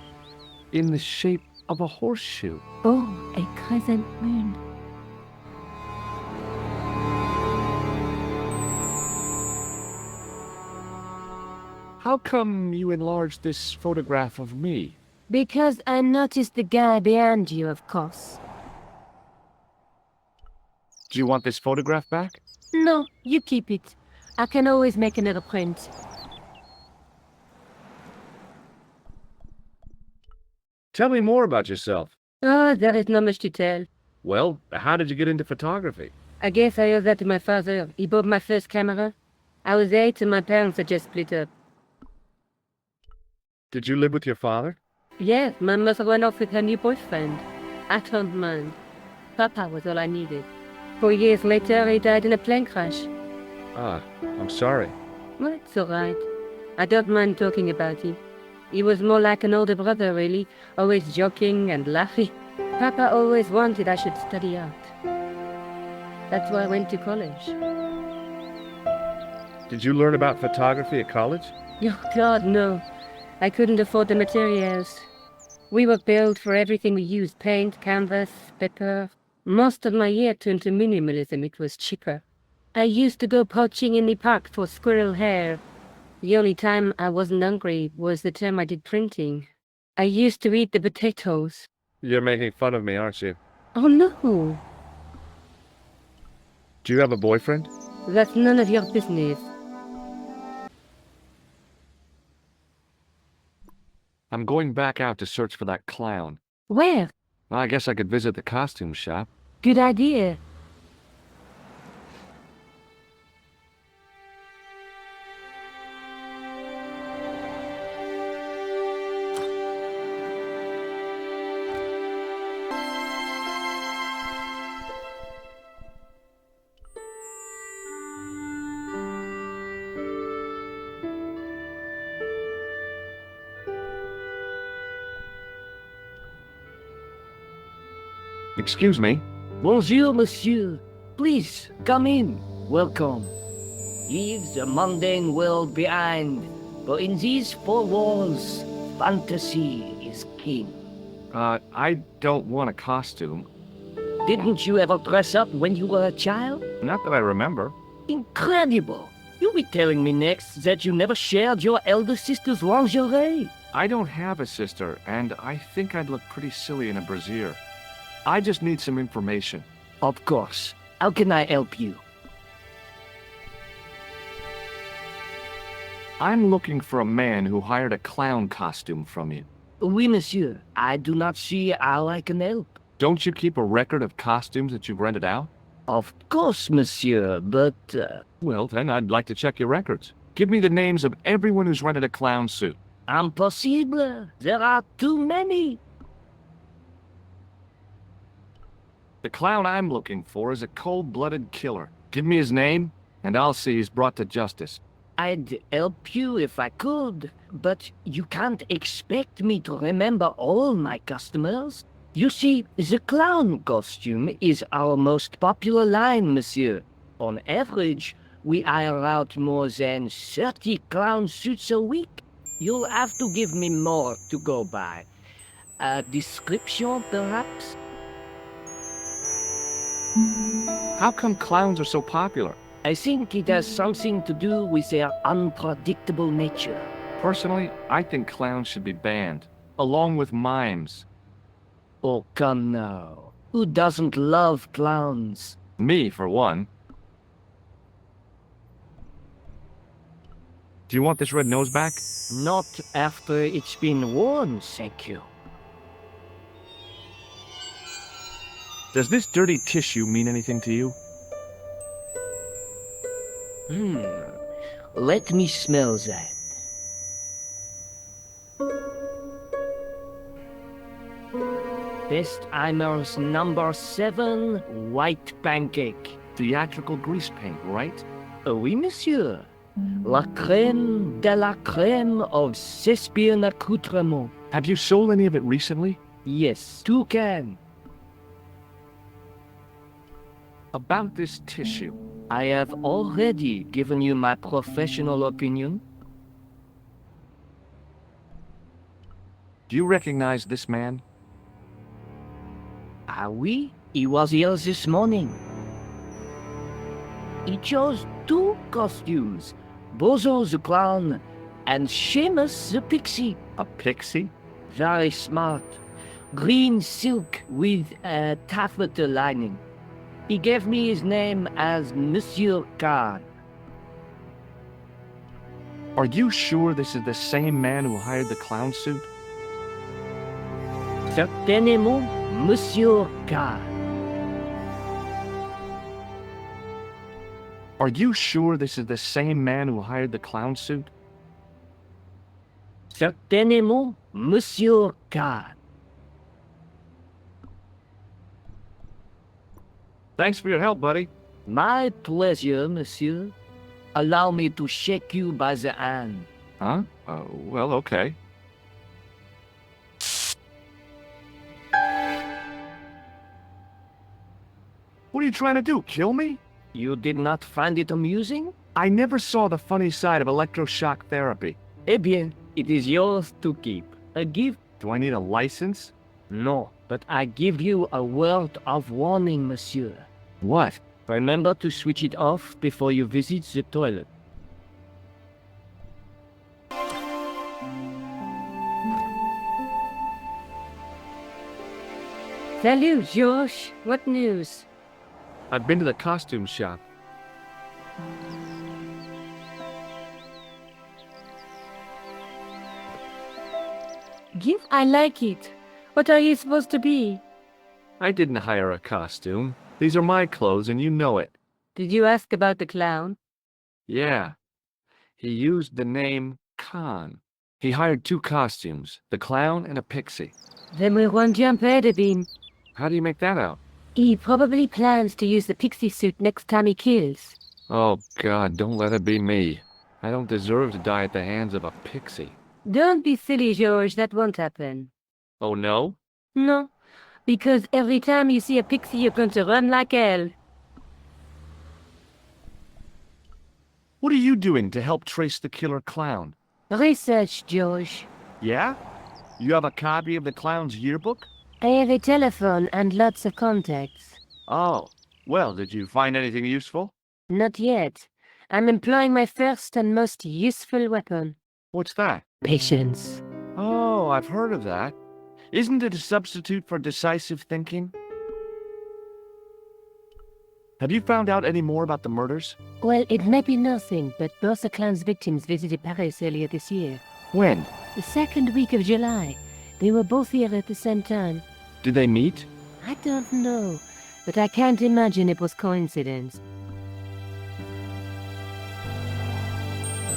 In the shape of a horseshoe. Oh, a crescent moon. How come you enlarged this photograph of me? Because I noticed the guy behind you, of course. Do you want this photograph back? No, you keep it. I can always make another print. Tell me more about yourself. Oh, there is not much to tell. Well, how did you get into photography? I guess I owe that to my father. He bought my first camera. I was 8 and my parents had just split up. Did you live with your father? Yes, my mother went off with her new boyfriend. I don't mind. Papa was all I needed. 4 years later, he died in a plane crash. Ah, I'm sorry. Well, it's all right. I don't mind talking about him. He was more like an older brother, really, always joking and laughing. Papa always wanted I should study art. That's why I went to college. Did you learn about photography at college? Oh, God, no. I couldn't afford the materials. We were billed for everything we used, paint, canvas, paper. Most of my year turned to minimalism. It was cheaper. I used to go poaching in the park for squirrel hair. The only time I wasn't hungry was the time I did printing. I used to eat the potatoes. You're making fun of me, aren't you? Oh, no. Do you have a boyfriend? That's none of your business. I'm going back out to search for that clown. Where? I guess I could visit the costume shop. Good idea. Excuse me. Bonjour, monsieur. Please, come in. Welcome. Leave the mundane world behind, but in these four walls, fantasy is king. I don't want a costume. Didn't you ever dress up when you were a child? Not that I remember. Incredible. You'll be telling me next that you never shared your elder sister's lingerie. I don't have a sister, and I think I'd look pretty silly in a brassiere. I just need some information. Of course. How can I help you? I'm looking for a man who hired a clown costume from you. Oui, monsieur. I do not see how I can help. Don't you keep a record of costumes that you've rented out? Of course, monsieur, but... Well, then I'd like to check your records. Give me the names of everyone who's rented a clown suit. Impossible. There are too many. The clown I'm looking for is a cold-blooded killer. Give me his name, and I'll see he's brought to justice. I'd help you if I could, but you can't expect me to remember all my customers. You see, the clown costume is our most popular line, monsieur. On average, we hire out more than 30 clown suits a week. You'll have to give me more to go by. A description, perhaps? How come clowns are so popular? I think it has something to do with their unpredictable nature. Personally, I think clowns should be banned, along with mimes. Oh, come now. Who doesn't love clowns? Me, for one. Do you want this red nose back? Not after it's been worn, thank you. Does this dirty tissue mean anything to you? Let me smell that. Bestheimer's number 7 white pancake. Theatrical grease paint, right? Oui, monsieur. La crème de la crème of Thespian accoutrement. Have you sold any of it recently? Yes, 2 cans. About this tissue. I have already given you my professional opinion. Do you recognize this man? Ah oui, he was here this morning. He chose 2 costumes, Bozo the clown and Seamus the pixie. A pixie? Very smart. Green silk with a taffeta lining. He gave me his name as Monsieur Khan. Are you sure this is the same man who hired the clown suit? Certainement, Monsieur Khan. Are you sure this is the same man who hired the clown suit? Certainement, Monsieur Khan. Thanks for your help, buddy. My pleasure, monsieur. Allow me to shake you by the hand. Huh? Well, okay. What are you trying to do, kill me? You did not find it amusing? I never saw the funny side of electroshock therapy. Eh bien, it is yours to keep. A gift? Do I need a license? No, but I give you a word of warning, monsieur. What? Remember to switch it off before you visit the toilet. Salut, George. What news? I've been to the costume shop. Gift? I like it. What are you supposed to be? I didn't hire a costume. These are my clothes and you know it. Did you ask about the clown? Yeah. He used the name Khan. He hired 2 costumes, the clown and a pixie. Then we won't jump ahead of him. How do you make that out? He probably plans to use the pixie suit next time he kills. Oh God, don't let it be me. I don't deserve to die at the hands of a pixie. Don't be silly, George. That won't happen. Oh no? No, because every time you see a pixie, you're going to run like hell. What are you doing to help trace the killer clown? Research, George. Yeah? You have a copy of the clown's yearbook? I have a telephone and lots of contacts. Oh, well, did you find anything useful? Not yet. I'm employing my first and most useful weapon. What's that? Patience. Oh, I've heard of that. Isn't it a substitute for decisive thinking? Have you found out any more about the murders? Well, it may be nothing, but both the clown's victims visited Paris earlier this year. When? The second week of July. They were both here at the same time. Did they meet? I don't know, but I can't imagine it was coincidence.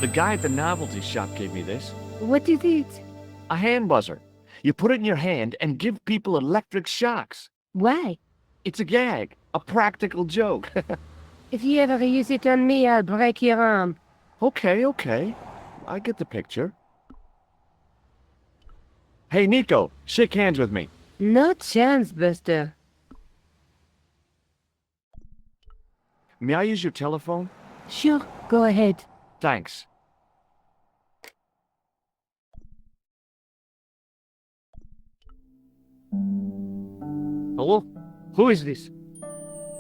The guy at the novelty shop gave me this. What is it? A hand buzzer. You put it in your hand and give people electric shocks. Why? It's a gag. A practical joke. If you ever use it on me, I'll break your arm. Okay. I get the picture. Hey, Nico, shake hands with me. No chance, Buster. May I use your telephone? Sure, go ahead. Thanks. Hello? Who is this?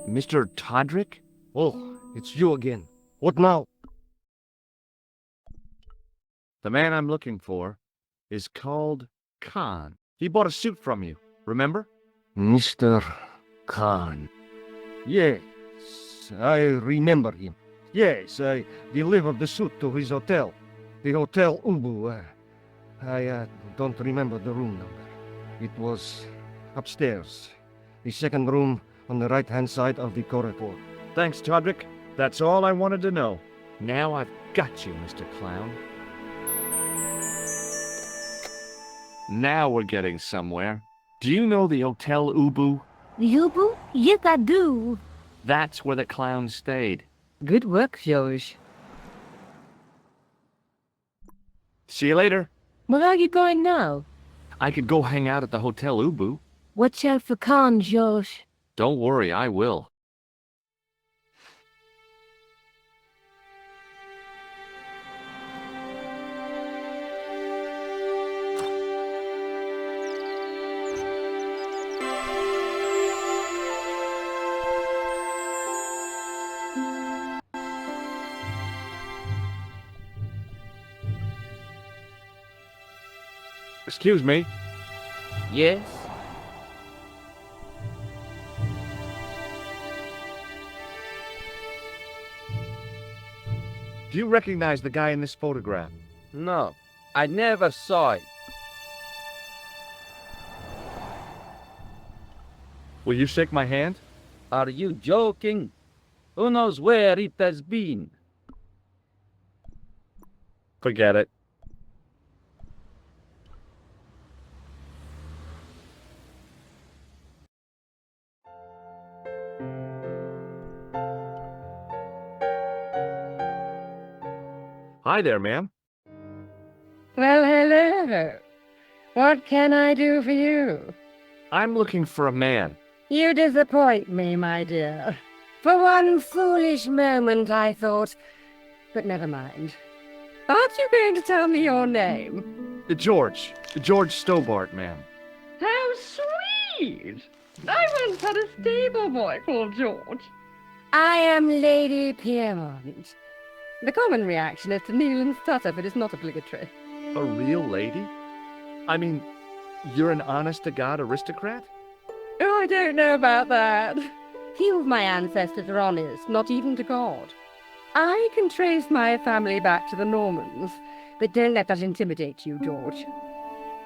Mr. Todrick? Oh, it's you again. What now? The man I'm looking for is called Khan. He bought a suit from you, remember? Mr. Khan. Yes, I remember him. Yes, I delivered the suit to his hotel. The Hotel Ubu. I don't remember the room number. It was upstairs. The second room on the right-hand side of the corridor. Thanks, Todrick. That's all I wanted to know. Now I've got you, Mr. Clown. Now we're getting somewhere. Do you know the Hotel Ubu? The Ubu? Yes, I do. That's where the clown stayed. Good work, George. See you later. Where are you going now? I could go hang out at the Hotel Ubu. Watch out for Khan, George. Don't worry, I will. Excuse me. Yes? Do you recognize the guy in this photograph? No, I never saw it. Will you shake my hand? Are you joking? Who knows where it has been? Forget it. Hi there, ma'am. Well, hello. What can I do for you? I'm looking for a man. You disappoint me, my dear. For one foolish moment I thought... But never mind. Aren't you going to tell me your name? George Stobbart, ma'am. How sweet! I once had a stable boy called George. I am Lady Piermont. The common reaction is to kneel and stutter, but it's not obligatory. A real lady? I mean, you're an honest-to-God aristocrat? Oh, I don't know about that. Few of my ancestors are honest, not even to God. I can trace my family back to the Normans, but don't let that intimidate you, George.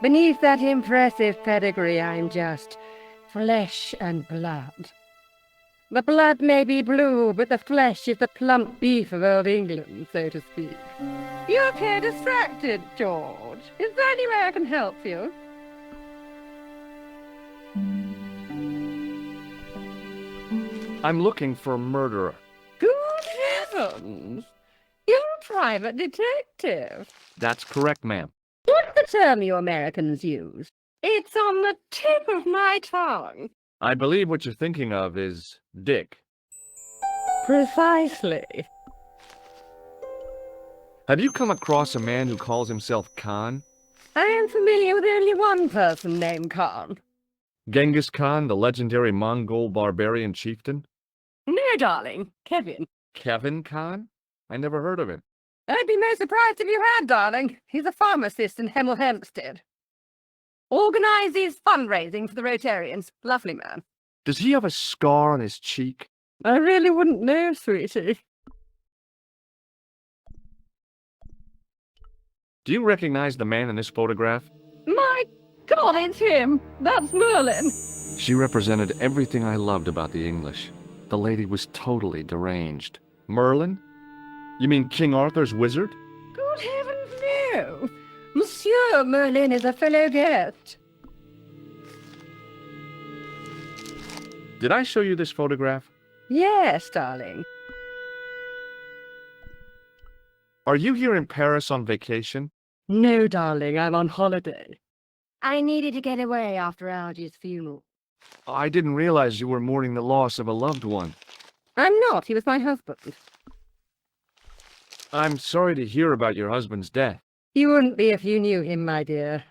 Beneath that impressive pedigree, I'm just flesh and blood. The blood may be blue, but the flesh is the plump beef of old England, so to speak. You appear distracted, George. Is there any way I can help you? I'm looking for a murderer. Good heavens! You're a private detective. That's correct, ma'am. What's the term you Americans use? It's on the tip of my tongue. I believe what you're thinking of is Dick. Precisely. Have you come across a man who calls himself Khan? I am familiar with only one person named Khan. Genghis Khan, the legendary Mongol barbarian chieftain? No, darling. Kevin. Kevin Khan? I never heard of him. I'd be most surprised if you had, darling. He's a pharmacist in Hemel Hempstead. Organizes fundraising for the Rotarians. Lovely man. Does he have a scar on his cheek? I really wouldn't know, sweetie. Do you recognize the man in this photograph? My God, it's him. That's Merlin. She represented everything I loved about the English. The lady was totally deranged. Merlin? You mean King Arthur's wizard? Good heavens, no. Monsieur Merlin is a fellow guest. Did I show you this photograph? Yes, darling. Are you here in Paris on vacation? No, darling, I'm on holiday. I needed to get away after Algy's funeral. I didn't realize you were mourning the loss of a loved one. I'm not. He was my husband. I'm sorry to hear about your husband's death. You wouldn't be if you knew him, my dear.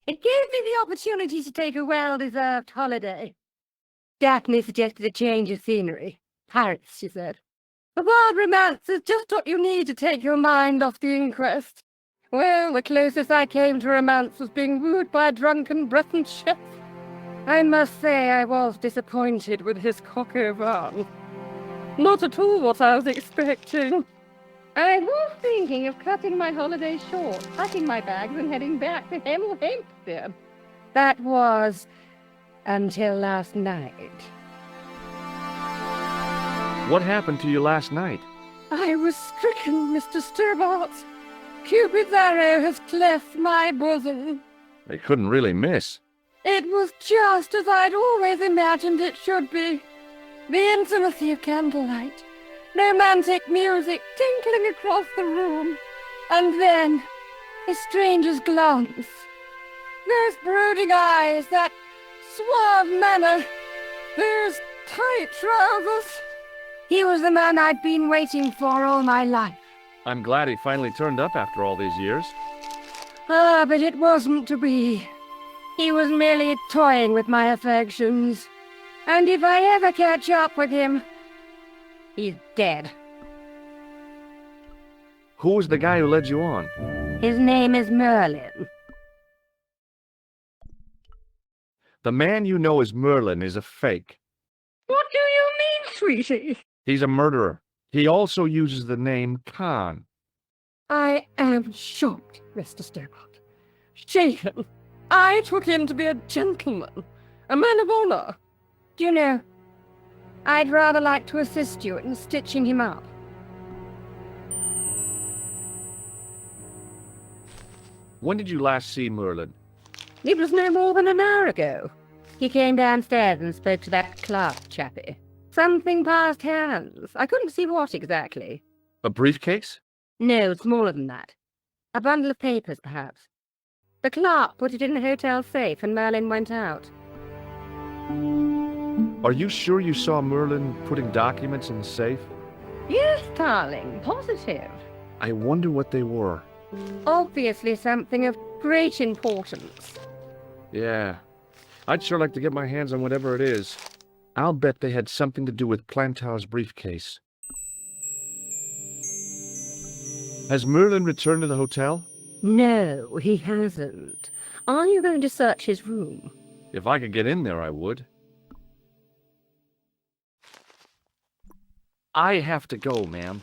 It gave me the opportunity to take a well-deserved holiday. Daphne suggested a change of scenery. Paris, she said. The wild romance is just what you need to take your mind off the inquest. Well, the closest I came to romance was being wooed by a drunken Breton chef. I must say I was disappointed with his coq au vin. Not at all what I was expecting. I was thinking of cutting my holiday short, packing my bags and heading back to Hempstead. That was until last night. What happened to you last night? I was stricken, Mr. Stobbart. Cupid's arrow has cleft my bosom. They couldn't really miss. It was just as I'd always imagined it should be. The intimacy of candlelight, romantic music tinkling across the room, and then a stranger's glance. Those brooding eyes, that suave manner, those tight trousers. He was the man I'd been waiting for all my life. I'm glad he finally turned up after all these years. Ah, but it wasn't to be. He was merely toying with my affections. And if I ever catch up with him, he's dead. Who was the guy who led you on? His name is Merlin. The man you know as Merlin is a fake. What do you mean, sweetie? He's a murderer. He also uses the name Khan. I am shocked, Mr. Stobbart. Shaken. I took him to be a gentleman, a man of honor. Do you know, I'd rather like to assist you in stitching him up. When did you last see Merlin? It was no more than an hour ago. He came downstairs and spoke to that clerk chappie. Something passed hands. I couldn't see what exactly. A briefcase? No, smaller than that. A bundle of papers, perhaps. The clerk put it in the hotel safe and Merlin went out. Are you sure you saw Merlin putting documents in the safe? Yes, darling, positive. I wonder what they were. Obviously something of great importance. Yeah. I'd sure like to get my hands on whatever it is. I'll bet they had something to do with Plantar's briefcase. Has Merlin returned to the hotel? No, he hasn't. Are you going to search his room? If I could get in there, I would. I have to go, ma'am.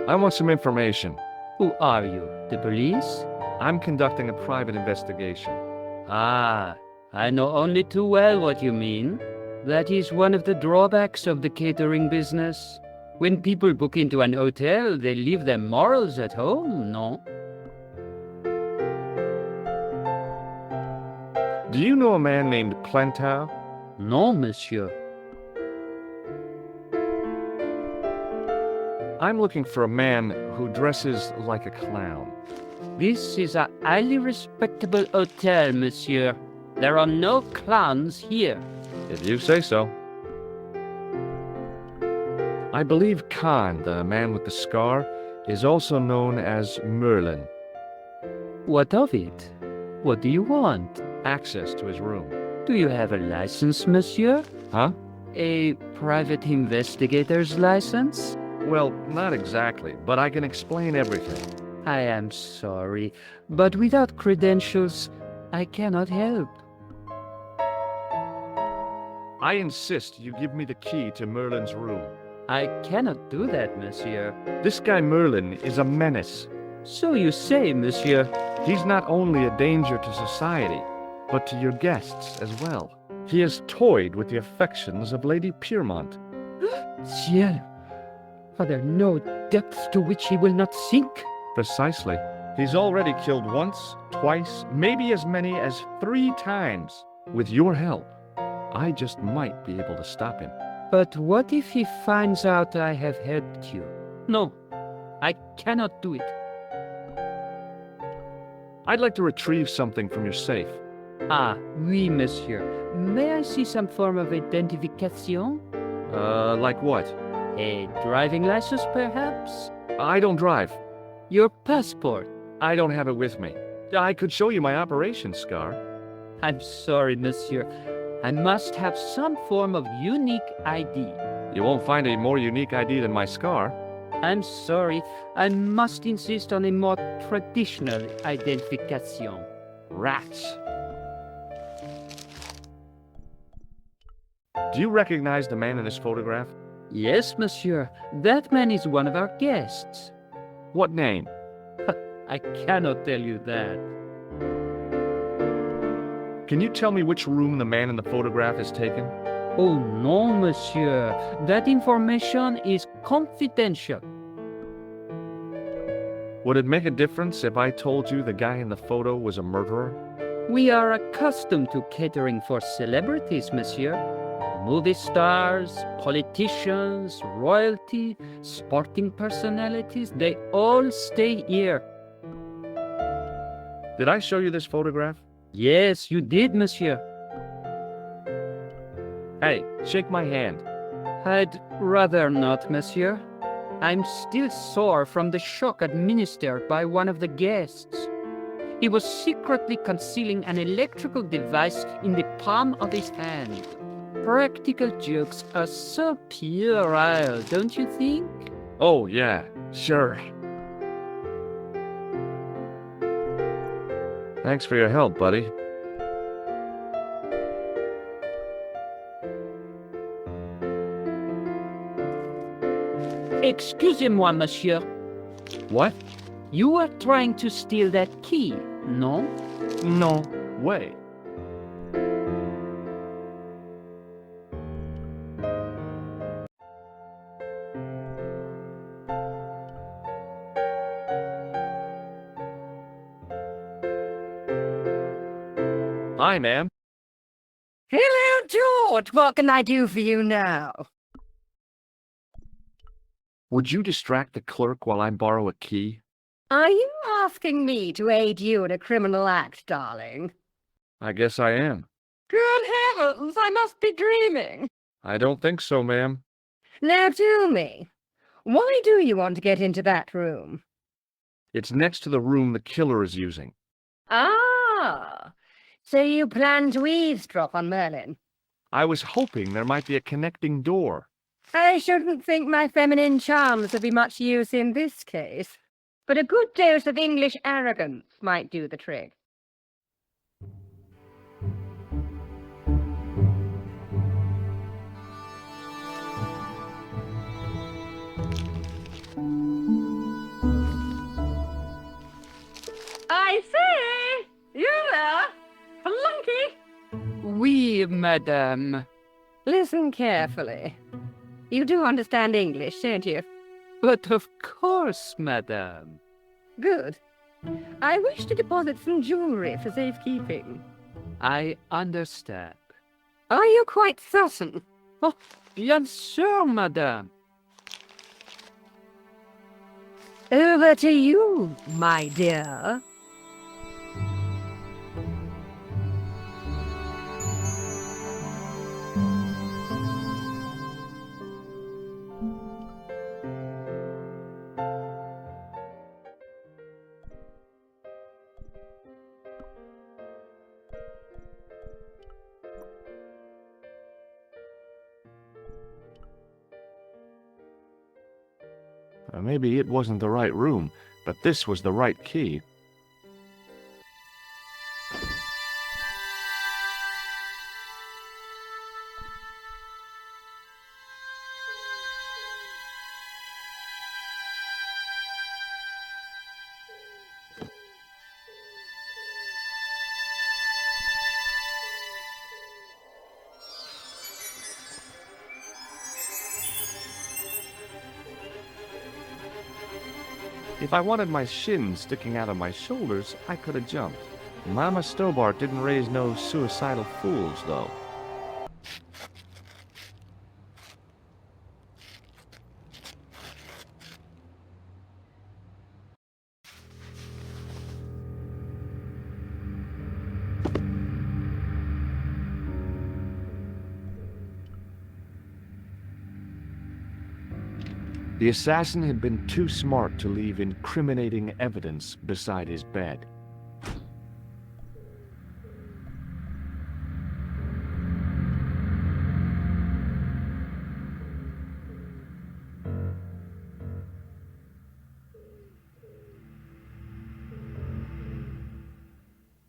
I want some information. Who are you? The police? I'm conducting a private investigation. Ah, I know only too well what you mean. That is one of the drawbacks of the catering business. When people book into an hotel, they leave their morals at home, no? Do you know a man named Plantar? No, monsieur. I'm looking for a man who dresses like a clown. This is a highly respectable hotel, monsieur. There are no clowns here. If you say so. I believe Khan, the man with the scar, is also known as Merlin. What of it? What do you want? Access to his room. Do you have a license, monsieur? Huh? A private investigator's license? Well, not exactly, but I can explain everything. I am sorry, but without credentials, I cannot help. I insist you give me the key to Merlin's room. I cannot do that, monsieur. This guy Merlin is a menace. So you say, monsieur. He's not only a danger to society, but to your guests as well. He has toyed with the affections of Lady Piermont. Ciel, are there no depths to which he will not sink? Precisely. He's already killed once, twice, maybe as many as 3 times. With your help, I just might be able to stop him. But what if he finds out I have helped you? No, I cannot do it. I'd like to retrieve something from your safe. Ah, oui, monsieur. May I see some form of identification? Like what? A driving license, perhaps? I don't drive. Your passport? I don't have it with me. I could show you my operation scar. I'm sorry, monsieur. I must have some form of unique ID. You won't find a more unique ID than my scar. I'm sorry. I must insist on a more traditional identification. Rats. Do you recognize the man in this photograph? Yes, monsieur. That man is one of our guests. What name? I cannot tell you that. Can you tell me which room the man in the photograph has taken? Oh, no, monsieur. That information is confidential. Would it make a difference if I told you the guy in the photo was a murderer? We are accustomed to catering for celebrities, monsieur. Movie stars, politicians, royalty, sporting personalities, they all stay here. Did I show you this photograph? Yes, you did, monsieur. Hey, shake my hand. I'd rather not, monsieur. I'm still sore from the shock administered by one of the guests. He was secretly concealing an electrical device in the palm of his hand. Practical jokes are so puerile, don't you think? Oh, yeah, sure. Thanks for your help, buddy. Excusez-moi, monsieur. What? You were trying to steal that key, no? No way. Hi, ma'am. Hello, George. What can I do for you now? Would you distract the clerk while I borrow a key? Are you asking me to aid you in a criminal act, darling? I guess I am. Good heavens, I must be dreaming. I don't think so, ma'am. Now tell me, why do you want to get into that room? It's next to the room the killer is using. Ah, so you plan to eavesdrop on Merlin? I was hoping there might be a connecting door. I shouldn't think my feminine charms would be much use in this case, but a good dose of English arrogance might do the trick. I say, you there, flunky? Oui, madame. Listen carefully. You do understand English, don't you? But of course, madame. Good. I wish to deposit some jewelry for safekeeping. I understand. Are you quite certain? Oh, bien sûr, madame. Over to you, my dear. Maybe it wasn't the right room, but this was the right key. If I wanted my shins sticking out of my shoulders, I could have jumped. Mama Stobbart didn't raise no suicidal fools, though. The assassin had been too smart to leave incriminating evidence beside his bed.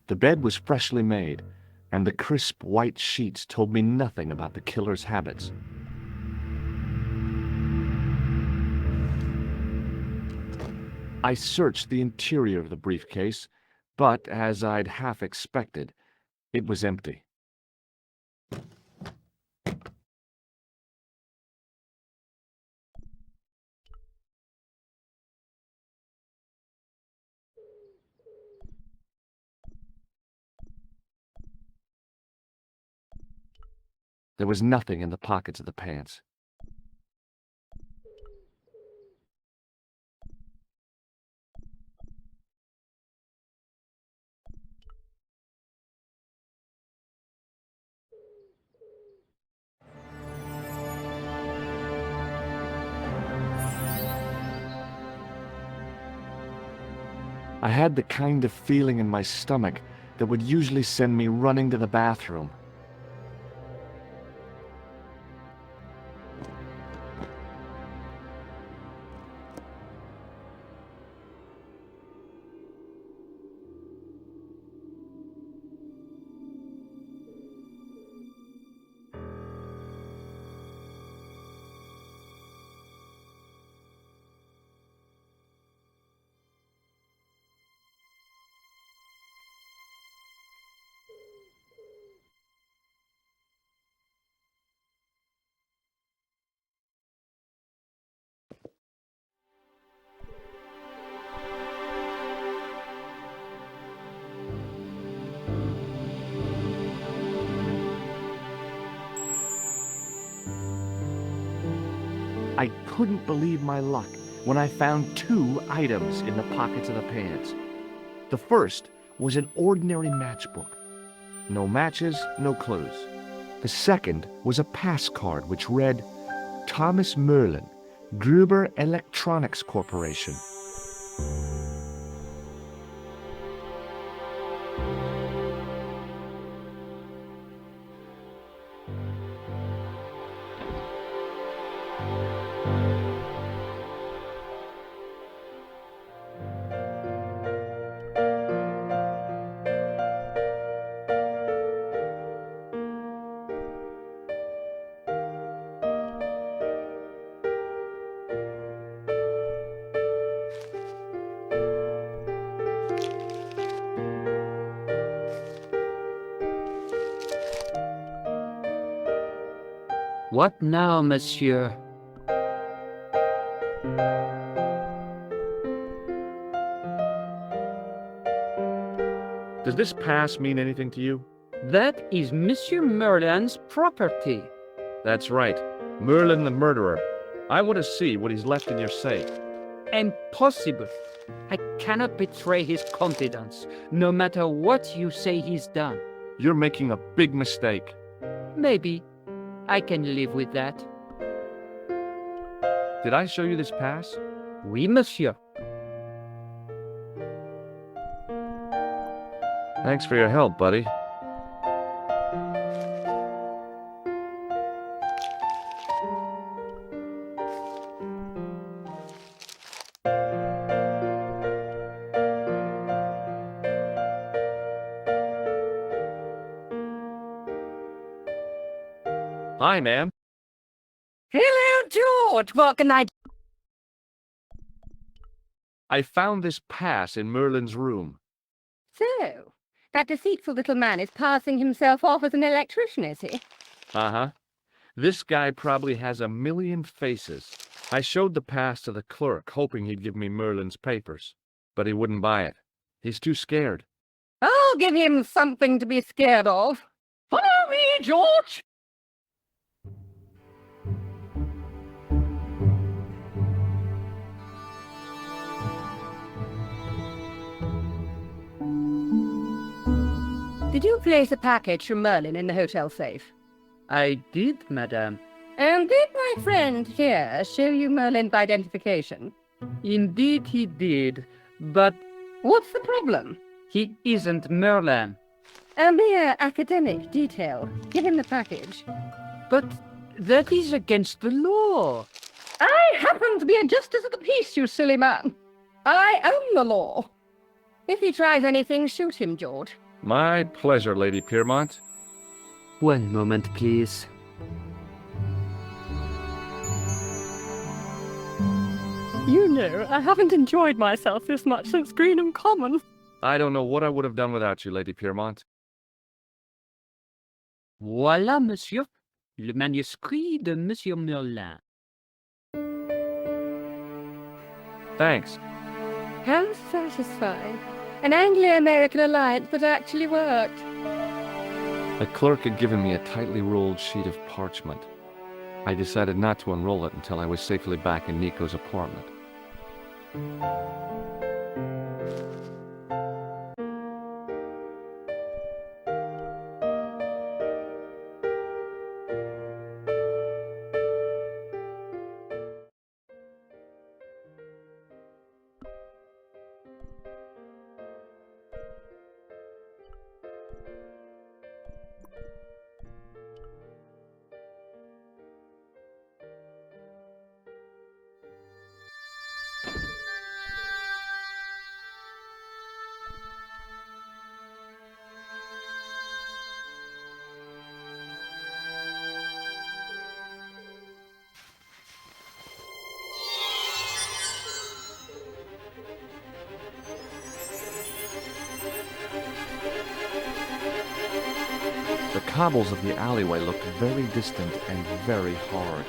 The bed was freshly made, and the crisp white sheets told me nothing about the killer's habits. I searched the interior of the briefcase, but, as I'd half expected, it was empty. There was nothing in the pockets of the pants. I had the kind of feeling in my stomach that would usually send me running to the bathroom. I couldn't believe my luck when I found 2 items in the pockets of the pants. The first was an ordinary matchbook. No matches, no clues. The second was a pass card which read, Thomas Merlin, Gruber Electronics Corporation. What now, monsieur? Does this pass mean anything to you? That is Monsieur Merlin's property. That's right. Merlin the murderer. I want to see what he's left in your safe. Impossible. I cannot betray his confidence, no matter what you say he's done. You're making a big mistake. Maybe. I can live with that. Did I show you this pass? Oui, monsieur. Thanks for your help, buddy. Hi, ma'am. Hello, George. What can I do? I found this pass in Merlin's room. So, that deceitful little man is passing himself off as an electrician, is he? Uh-huh. This guy probably has a million faces. I showed the pass to the clerk, hoping he'd give me Merlin's papers. But he wouldn't buy it. He's too scared. I'll give him something to be scared of. Follow me, George! Did you place a package from Merlin in the hotel safe? I did, madame. And did my friend here show you Merlin's identification? Indeed he did, but What's the problem? he isn't Merlin. A mere academic detail. Give him the package. But that is against the law. I happen to be a justice of the peace, you silly man. I own the law. If he tries anything, shoot him, George. My pleasure, Lady Piermont. One moment, please. You know, I haven't enjoyed myself this much since Greenham Common. I don't know what I would have done without you, Lady Piermont. Voilà, monsieur. Le manuscrit de Monsieur Merlin. Thanks. How satisfying. An Anglo-American alliance that actually worked. The clerk had given me a tightly rolled sheet of parchment. I decided not to unroll it until I was safely back in Nico's apartment. The cobbles of the alleyway looked very distant and very hard.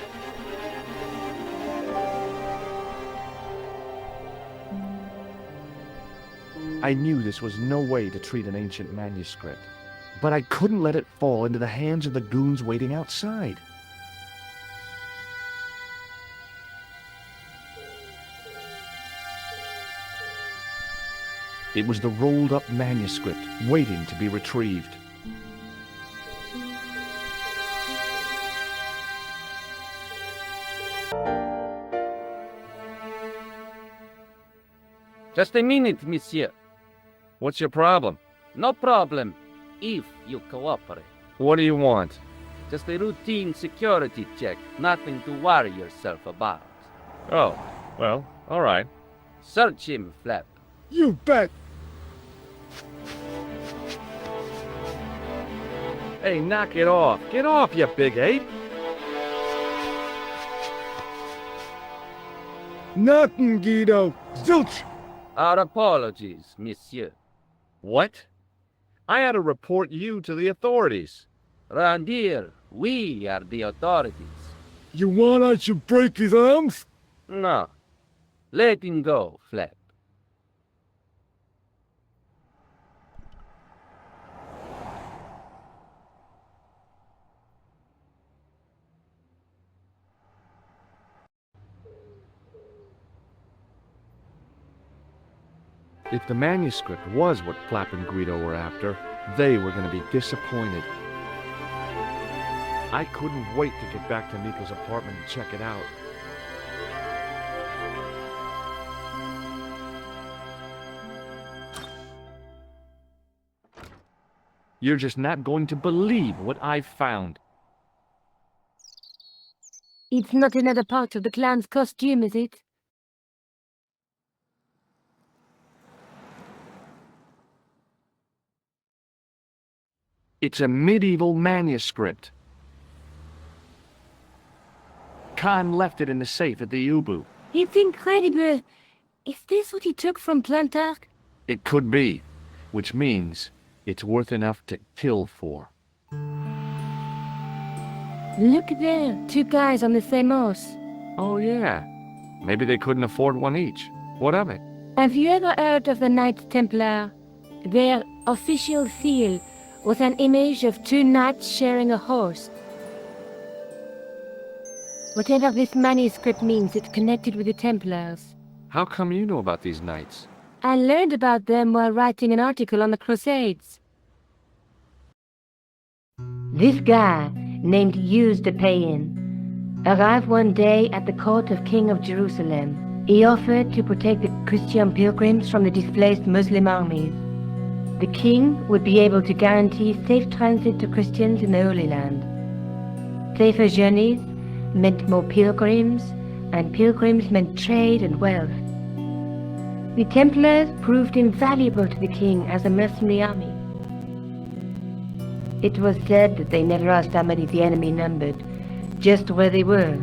I knew this was no way to treat an ancient manuscript, but I couldn't let it fall into the hands of the goons waiting outside. It was the rolled-up manuscript waiting to be retrieved. Just a minute, monsieur. What's your problem? No problem, if you cooperate. What do you want? Just a routine security check, nothing to worry yourself about. Oh, well, all right. Search him, Flap. You bet. Hey, knock it off. Get off, you big ape. Nothing, Guido. Zilch. Our apologies, monsieur. What? I had to report you to the authorities. Round here, we are the authorities. You want I should break his arms? No. Let him go, Flap. If the manuscript was what Flap and Guido were after, they were going to be disappointed. I couldn't wait to get back to Nico's apartment and check it out. You're just not going to believe what I found. It's not another part of the clown's costume, is it? It's a medieval manuscript. Khan left it in the safe at the Ubu. It's incredible. Is this what he took from Plantark? It could be, which means it's worth enough to kill for. Look there, two guys on the same horse. Oh, yeah. Maybe they couldn't afford one each. What of it? Have you ever heard of the Knights Templar? Their official seal was an image of two knights sharing a horse. Whatever this manuscript means, it's connected with the Templars. How come you know about these knights? I learned about them while writing an article on the Crusades. This guy, named Hughes the Pagan, arrived one day at the court of King of Jerusalem. He offered to protect the Christian pilgrims from the displaced Muslim armies. The king would be able to guarantee safe transit to Christians in the Holy Land. Safer journeys meant more pilgrims, and pilgrims meant trade and wealth. The Templars proved invaluable to the king as a mercenary army. It was said that they never asked how many the enemy numbered, just where they were.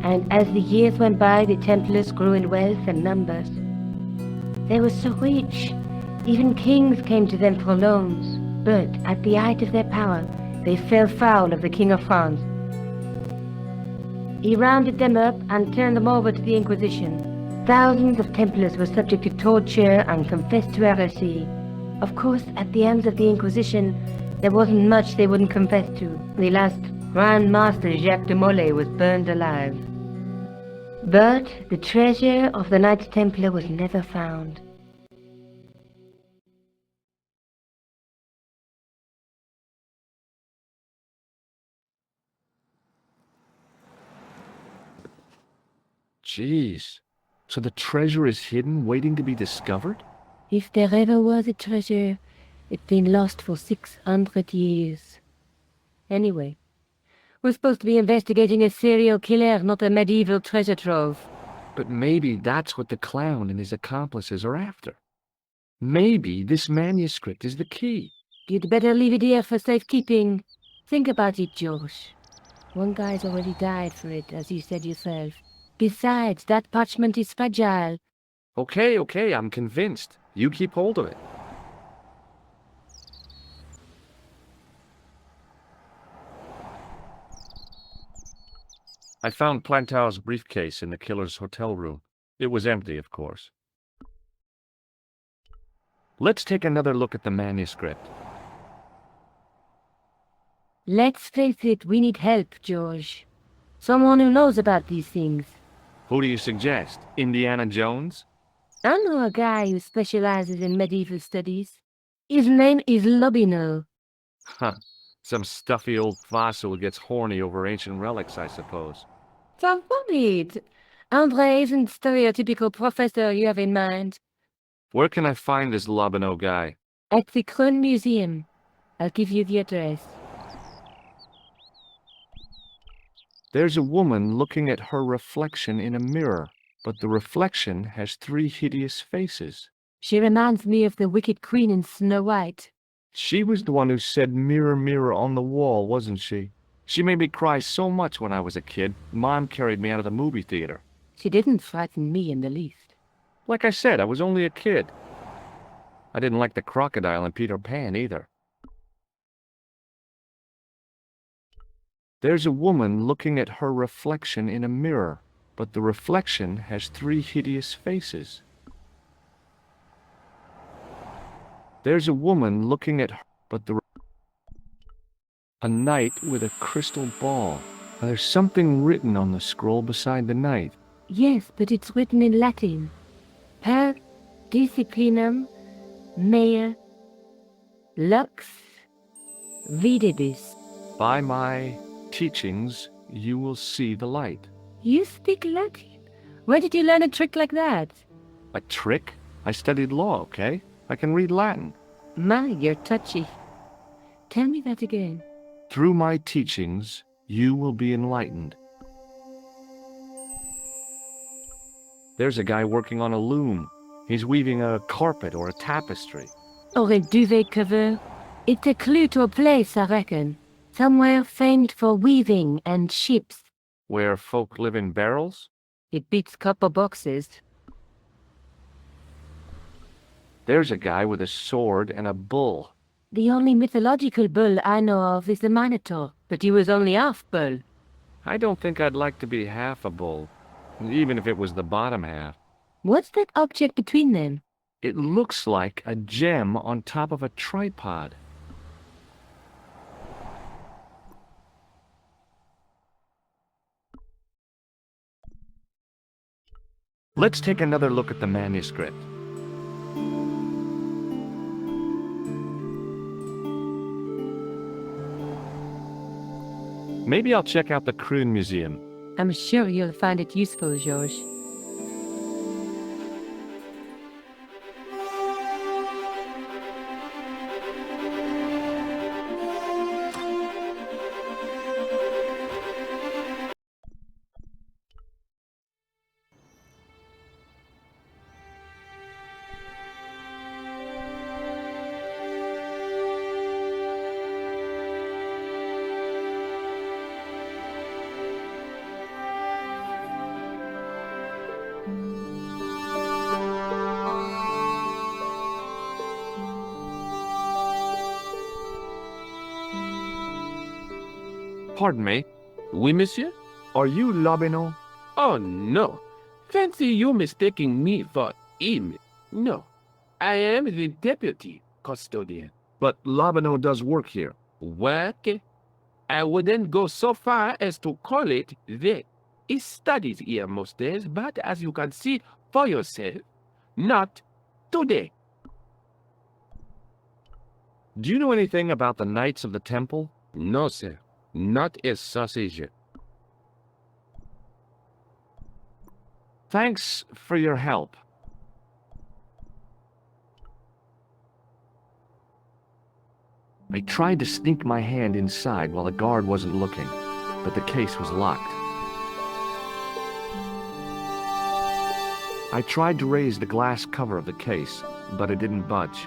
And as the years went by, the Templars grew in wealth and numbers. They were so rich, even kings came to them for loans. But at the height of their power, they fell foul of the King of France. He rounded them up and turned them over to the Inquisition. Thousands of Templars were subject to torture and confessed to heresy. Of course, at the hands of the Inquisition, there wasn't much they wouldn't confess to. The last Grand Master Jacques de Molay was burned alive. But the treasure of the Knights Templar was never found. Jeez. So the treasure is hidden, waiting to be discovered? If there ever was a treasure, it's been lost for 600 years. Anyway, we're supposed to be investigating a serial killer, not a medieval treasure trove. But maybe that's what the clown and his accomplices are after. Maybe this manuscript is the key. You'd better leave it here for safekeeping. Think about it, George. One guy's already died for it, as you said yourself. Besides, that parchment is fragile. Okay, I'm convinced. You keep hold of it. I found Plantow's briefcase in the killer's hotel room. It was empty, of course. Let's take another look at the manuscript. Let's face it, we need help, George. Someone who knows about these things. Who do you suggest? Indiana Jones? I know a guy who specializes in medieval studies. His name is Lobino. Huh. Some stuffy old fossil who gets horny over ancient relics, I suppose. So worried. Andre isn't the stereotypical professor you have in mind. Where can I find this Lobino guy? At the Krone Museum. I'll give you the address. There's a woman looking at her reflection in a mirror, but the reflection has 3 hideous faces. She reminds me of the Wicked Queen in Snow White. She was the one who said mirror, mirror on the wall, wasn't she? She made me cry so much when I was a kid, Mom carried me out of the movie theater. She didn't frighten me in the least. Like I said, I was only a kid. I didn't like the crocodile in Peter Pan either. There's a woman looking at her reflection in a mirror, but the reflection has 3 hideous faces. There's a woman looking at her, but a knight with a crystal ball. Now, there's something written on the scroll beside the knight. Yes, but it's written in Latin. Per disciplinam mea lux videbis. By my teachings, you will see the light. You speak Latin? Where did you learn a trick like that? A trick? I studied law, okay? I can read Latin. My, you're touchy. Tell me that again. Through my teachings, you will be enlightened. There's a guy working on a loom. He's weaving a carpet or a tapestry. Or a duvet cover. It's a clue to a place, I reckon. Somewhere famed for weaving and ships. Where folk live in barrels? It beats copper boxes. There's a guy with a sword and a bull. The only mythological bull I know of is the Minotaur, but he was only half bull. I don't think I'd like to be half a bull, even if it was the bottom half. What's that object between them? It looks like a gem on top of a tripod. Let's take another look at the manuscript. Maybe I'll check out the Kroon Museum. I'm sure you'll find it useful, George. Pardon me, Oui, monsieur? are you Lobineau? Oh, no. Fancy you mistaking me for him. No. I am the deputy custodian. But Lobineau does work here. Work? I wouldn't go so far as to call it that. He studies here most days, but as you can see for yourself, not today. Do you know anything about the Knights of the Temple? No, sir. Not a sausage. Thanks for your help. I tried to sneak my hand inside while the guard wasn't looking, but the case was locked. I tried to raise the glass cover of the case, but it didn't budge.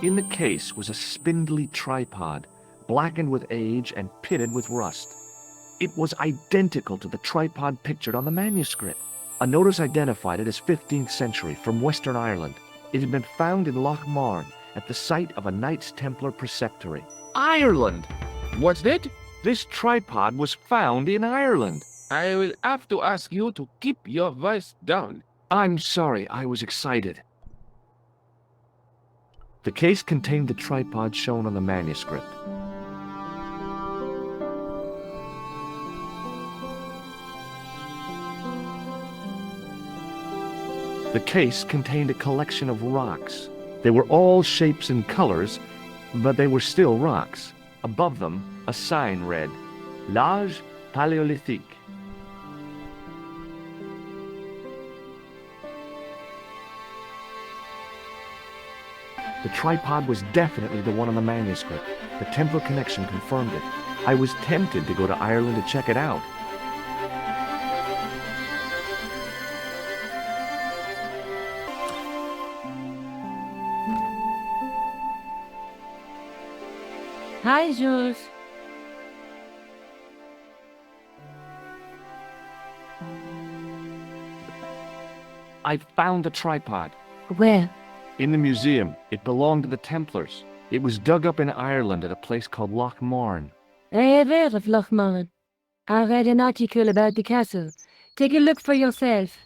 In the case was a spindly tripod, blackened with age and pitted with rust. It was identical to the tripod pictured on the manuscript. A notice identified it as 15th century from Western Ireland. It had been found in Loch Marne at the site of a Knights Templar preceptory. Ireland! What's that? This tripod was found in Ireland. I will have to ask you to keep your voice down. I'm sorry, I was excited. The case contained the tripod shown on the manuscript. The case contained a collection of rocks. They were all shapes and colors, but they were still rocks. Above them, a sign read, L'Âge Paléolithique. The tripod was definitely the one on the manuscript. The Templar connection confirmed it. I was tempted to go to Ireland to check it out. Hi, Jules. I found the tripod. Where? In the museum. It belonged to the Templars. It was dug up in Ireland at a place called Loch Marne. I have heard of Loch Marne. I read an article about the castle. Take a look for yourself.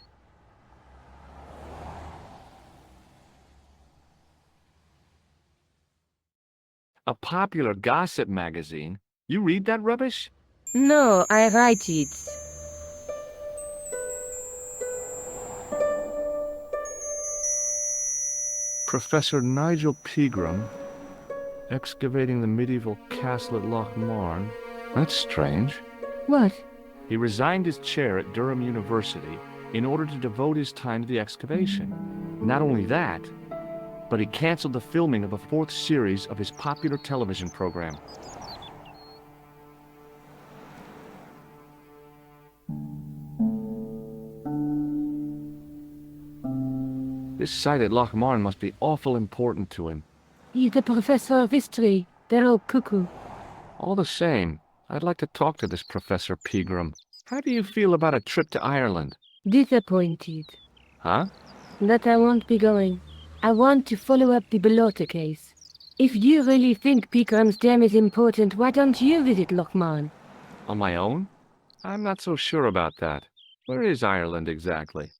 A popular gossip magazine? You read that rubbish? No, I write it. Professor Nigel Pegram, excavating the medieval castle at Loch Marne. That's strange. What? He resigned his chair at Durham University in order to devote his time to the excavation. Not only that, but he canceled the filming of a 4th series of his popular television program. This site at Loch Marne must be awful important to him. He's a professor of history. They're all cuckoo. All the same, I'd like to talk to this Professor Pegram. How do you feel about a trip to Ireland? Disappointed. Huh? But I won't be going. I want to follow up the Bellotta case. If you really think Picram's gem is important, why don't you visit Lochmarn? On my own? I'm not so sure about that. Where is Ireland exactly?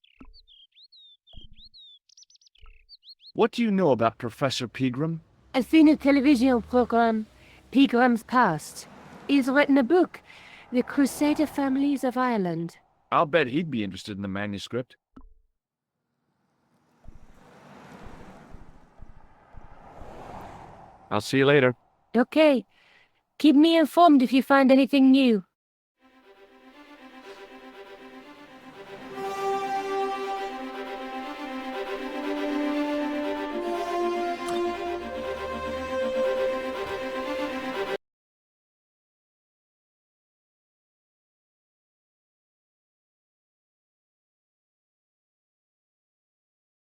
What do you know about Professor Pegram? I've seen a television program, Picram's Past. He's written a book, The Crusader Families of Ireland. I'll bet he'd be interested in the manuscript. I'll see you later. Okay. Keep me informed if you find anything new.